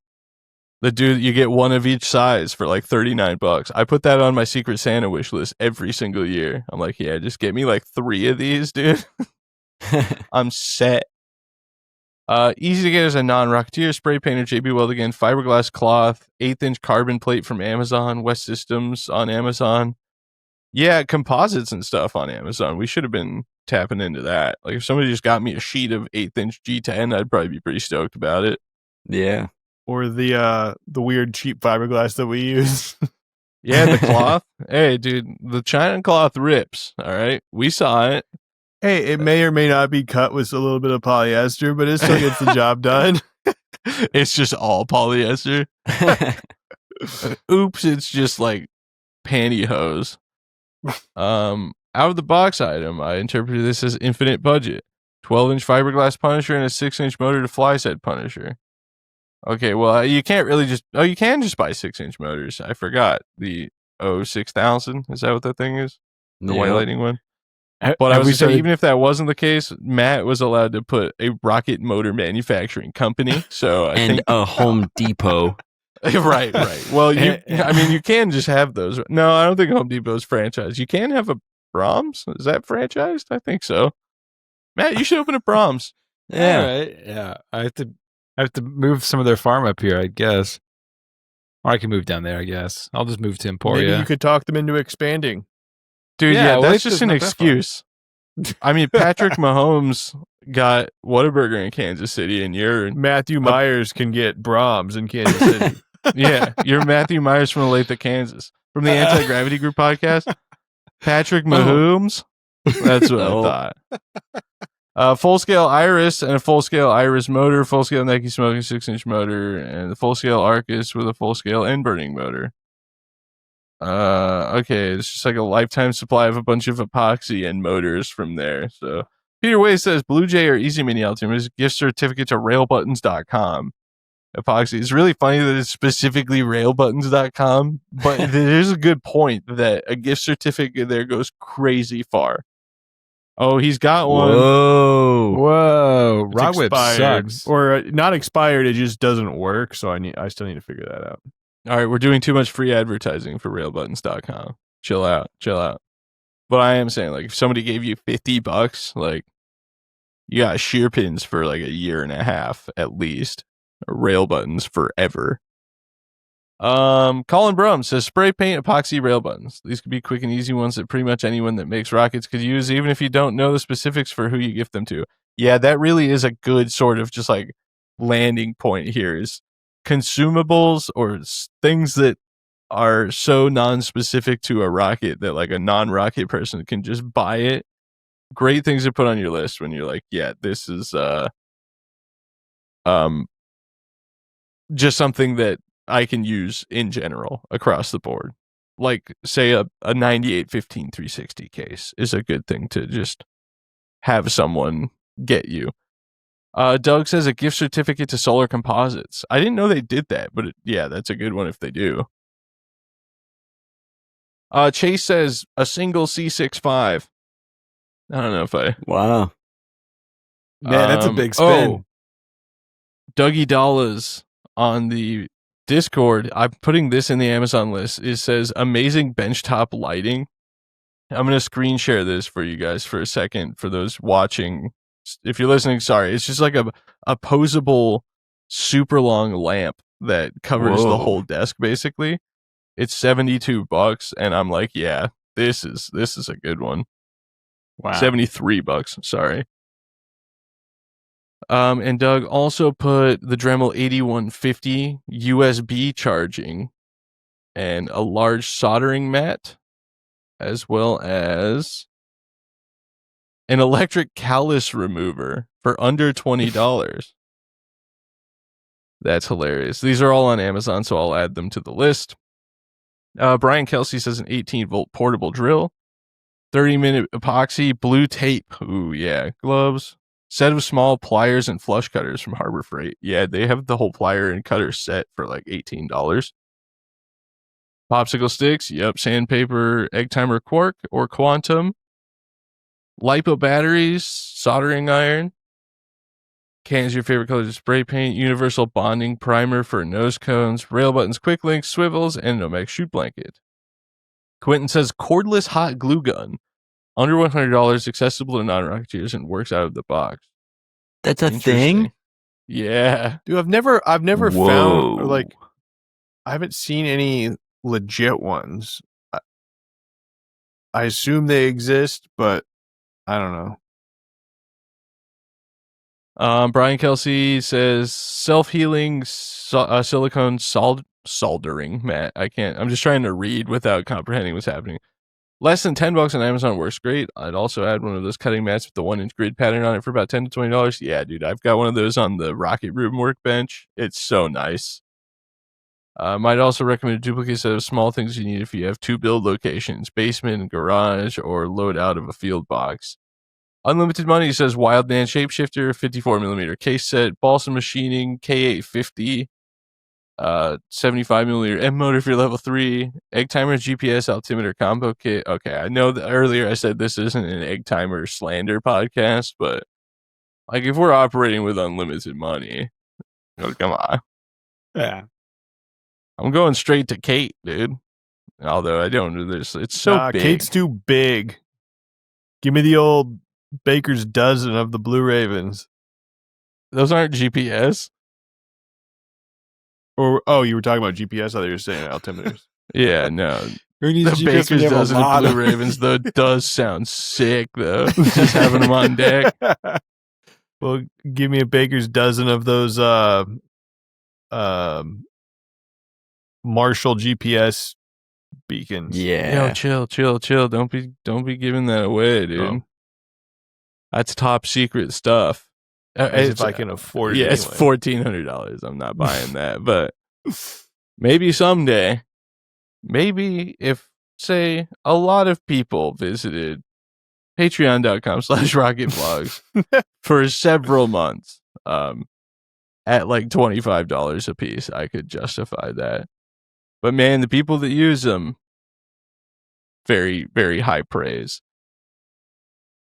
The dude, you get one of each size for $39. I put that on my Secret Santa wish list every single year. I'm like, yeah, just get me 3 of these, dude. I'm set. Easy to get as a non-Rocketeer spray painter, JB Weld again, fiberglass cloth, 1/8-inch carbon plate from Amazon, West Systems on Amazon. Yeah, composites and stuff on Amazon. We should have been tapping into that. If somebody just got me a sheet of 1/8-inch G10, I'd probably be pretty stoked about it. Yeah. Or the weird cheap fiberglass that we use. Yeah, the cloth. Hey, dude, the China cloth rips. All right, we saw it. Hey, it may or may not be cut with a little bit of polyester, but it still gets the job done. It's just all polyester. Oops, it's just pantyhose. Out of the box item, I interpreted this as infinite budget. 12-inch fiberglass Punisher and a 6-inch motor to fly said Punisher. Okay, well, you can't really you can just buy 6-inch motors. I forgot. The 6000, is that what that thing is? The White Lightning one? But I was going to say, even if that wasn't the case, Matt was allowed to put a rocket motor manufacturing company. So I think a Home Depot. right. Well, you can just have those. No, I don't think Home Depot's franchised. You can have a Brahms. Is that franchised? I think so. Matt, you should open a Brahms. Yeah. All right. Yeah. I have to move some of their farm up here, I guess. Or I can move down there, I guess. I'll just move to Maybe Emporia. you could talk them into expanding. Dude, Yeah, yeah, well, that's it's just just an not that far. excuse. I mean, Patrick Mahomes got Whataburger in Kansas City, and you're Matthew Myers can get Brahms in Kansas City. you're Matthew Myers from Olathe, Kansas, from the Anti-Gravity Group podcast. Patrick Oh. Mahomes. That's what I Oh. thought. Full-scale Iris and a full-scale Iris motor, full-scale Nike Smoking 6-inch motor, and the full-scale Arcus with a full-scale end-burning motor. Okay, it's just like a lifetime supply of a bunch of epoxy and motors from there. So Peter Way says Blue Jay or Easy Mini Ultimate is a gift certificate to railbuttons.com. Epoxy. It's really funny that it's specifically railbuttons.com, but there's a good point that a gift certificate there goes crazy far. Oh, he's got one. Whoa. It's Rock Whip expired. sucks. Or not expired, it just doesn't work, so I still need to figure that out. All right, we're doing too much free advertising for railbuttons.com. Chill out. But I am saying, like, if somebody gave you $50, like, you got shear pins for like a year and a half at least. Rail buttons forever. Colin Brum says spray paint epoxy rail buttons. These could be quick and easy ones that pretty much anyone that makes rockets could use, even if you don't know the specifics for who you gift them to. Yeah, that really is a good sort of just like landing point here is consumables or things that are so non-specific to a rocket that like a non-rocket person can just buy it. Great things to put on your list when you're like, yeah, this is just something that I can use in general across the board. Like, say, a 9815 360 case is a good thing to just have someone get you. Doug says a gift certificate to Solar Composites. I didn't know they did that, but yeah, that's a good one if they do. Chase says a single C65. I don't know if I... Wow. Man, that's a big spin. Dougie Dollars on the Discord, I'm putting this in the Amazon list. It says amazing benchtop lighting. I'm going to screen share this for you guys for a second for those watching. If you're listening, sorry. It's just like a posable, super long lamp that covers the whole desk, basically. It's $72, and I'm like, yeah, this is a good one. Wow. $73, sorry. And Doug also put the Dremel 8150 USB charging and a large soldering mat, as well as an electric callus remover for under $20. That's hilarious. These are all on Amazon, so I'll add them to the list. Brian Kelsey says an 18-volt portable drill, 30-minute epoxy, blue tape. Ooh, yeah. Gloves. Set of small pliers and flush cutters from Harbor Freight. Yeah, they have the whole plier and cutter set for like $18. Popsicle sticks. Yep. Sandpaper, egg timer quark or quantum. Lipo batteries, soldering iron. Cans your favorite colors of spray paint, universal bonding primer for nose cones, rail buttons, quick links, swivels, and Nomex shoot blanket. Quentin says cordless hot glue gun. Under $100, accessible to non-rocketeers, and works out of the box. That's a thing? Yeah. Dude, I've never Whoa. found, or like, I haven't seen any legit ones. I assume they exist, but I don't know. Brian Kelsey says self-healing silicone soldering mat. I'm just trying to read without comprehending what's happening. Less than $10 on Amazon works great. I'd also add one of those cutting mats with the 1-inch grid pattern on it for about $10 to $20. Yeah, dude, I've got one of those on the Rocket Room workbench. It's so nice. Might also recommend a duplicate set of small things you need if you have 2 build locations, basement, garage, or load out of a field box. Unlimited Money says Wildman Shapeshifter, 54mm case set, balsa machining, K850, 75mm M motor for your level 3, egg timer, GPS, altimeter combo kit. Okay, I know that earlier I said this isn't an egg timer slander podcast, but like if we're operating with unlimited money, come on. Yeah. I'm going straight to Kate, dude. Although I don't do this. It's so big. Kate's too big. Give me the old Baker's dozen of the Blue Ravens. Those aren't GPS. Or you were talking about GPS. I thought you were saying altimeters. Yeah, no. Who needs The GPS when Baker's you have a dozen of lot Blue of- Ravens, though, does sound sick, though. Just having them on deck. Well, give me a baker's dozen of those Marshall GPS beacons. Yeah. Yo, chill. Don't be giving that away, dude. Oh. That's top secret stuff. As if I can afford it. Yeah, it's anyway. $1,400. I'm not buying that, but maybe someday. Maybe if, say, a lot of people visited patreon.com/rocketvlogs for several months at like $25 a piece, I could justify that. But man, the people that use them, very, very high praise.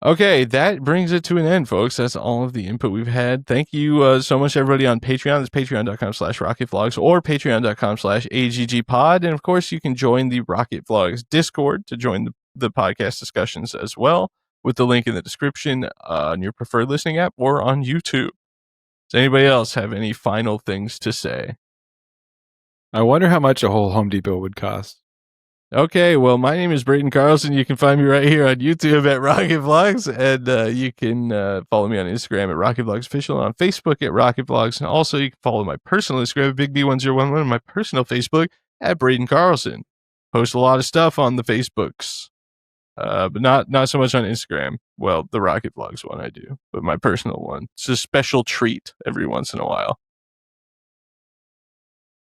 Okay, that brings it to an end, folks. That's all of the input we've had. Thank you so much, everybody on Patreon. It's patreon.com/rocketvlogs or patreon.com/AGGpod. And of course, you can join the Rocket Vlogs Discord to join the podcast discussions as well, with the link in the description on your preferred listening app or on YouTube. Does anybody else have any final things to say? I wonder how much a whole Home Depot would cost. Okay, well, my name is Braden Carlson. You can find me right here on YouTube at Rocket Vlogs, and you can follow me on Instagram at Rocket Vlogs Official, and on Facebook at Rocket Vlogs, and also you can follow my personal Instagram at BigB1011, and my personal Facebook at Braden Carlson. Post a lot of stuff on the Facebooks, but not so much on Instagram. Well, the Rocket Vlogs one I do, but my personal one, it's a special treat every once in a while.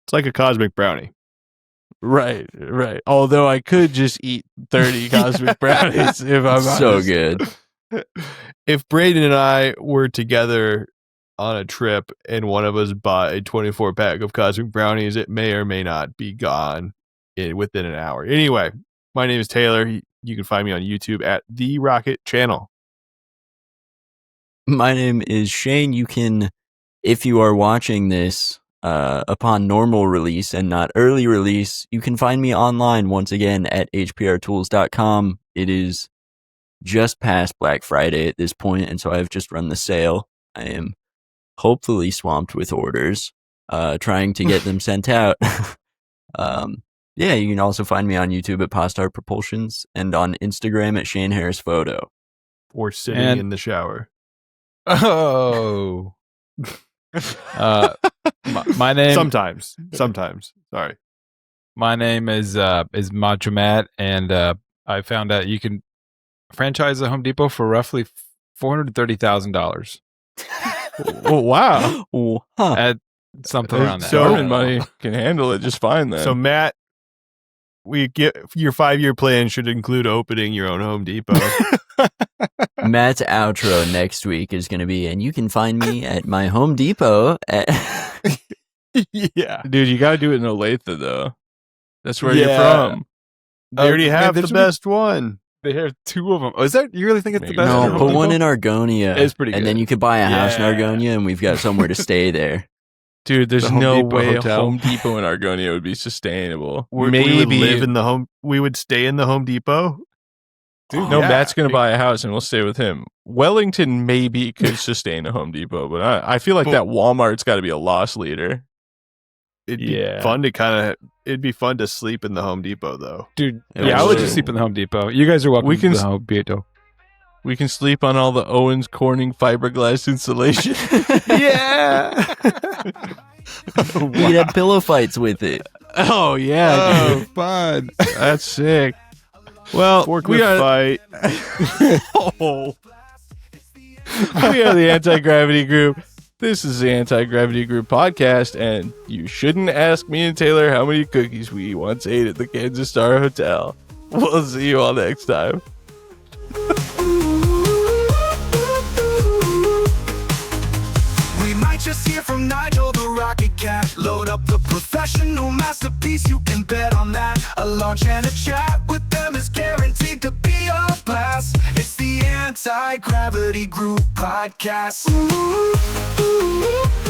It's like a cosmic brownie. Right. Although I could just eat 30 cosmic brownies if I'm So honest. good. If Braden and I were together on a trip and one of us bought a 24 pack of cosmic brownies, it may or may not be gone within an hour. Anyway, my name is Taylor. You can find me on YouTube at The Rocket Channel. My name is Shane. You can, if you are watching this upon normal release and not early release, you can find me online once again at hprtools.com. It is just past Black Friday at this point, and so I've just run the sale. I am hopefully swamped with orders, trying to get them sent out. Yeah, you can also find me on YouTube at Postart Propulsions and on Instagram at Shane Harris Photo. Or sitting And- in the shower. Oh. My name Sometimes. Sorry. My name is Macho Matt, and I found out you can franchise a Home Depot for roughly $430,000 Oh, wow. Oh, huh. at something around that. So- Government money can handle it just fine then. So, Matt, we get your 5-year plan should include opening your own Home Depot. Matt's outro next week is going to be, and you can find me at my Home Depot at... Yeah. Dude, you got to do it in Olathe, though. That's where you're Yeah. from. They already man, have the there's best one. They have two of them. Oh, is that you really think it's the Maybe best? not. No, Home put Depot? one in Argonia. It's pretty And good. then you could buy a house in Yeah. Argonia, and we've got somewhere to stay there. Dude, there's The Home no Depot way hotel. a Home Depot in Argonia would be sustainable. We would live in the home. We would stay in the Home Depot. Dude, no, Yeah. Matt's going to buy a house and we'll stay with him. Wellington maybe could sustain a Home Depot, but I feel like But- that Walmart's got to be a loss leader. It'd Yeah. be fun it'd be fun to sleep in the Home Depot though. Dude, It yeah, I would was- just sleep in the Home Depot. You guys are welcome We to can the s- Home Depot. We can sleep on all the Owens Corning fiberglass insulation. Yeah. We'd have pillow fights with it. Oh, yeah, dude. fun. That's sick. Well, we Forklift are, fight. oh. We are the Anti-Gravity Group. This is the Anti-Gravity Group podcast, and you shouldn't ask me and Taylor how many cookies we once ate at the Kansas Star Hotel. We'll see you all next time. We might just hear from Nigel the Rocket Cat. Load up the professional masterpiece, you can bet on that. A launch and a chat with them is guaranteed to be a blast. It's the Anti-Gravity Group podcast. Ooh, ooh, ooh.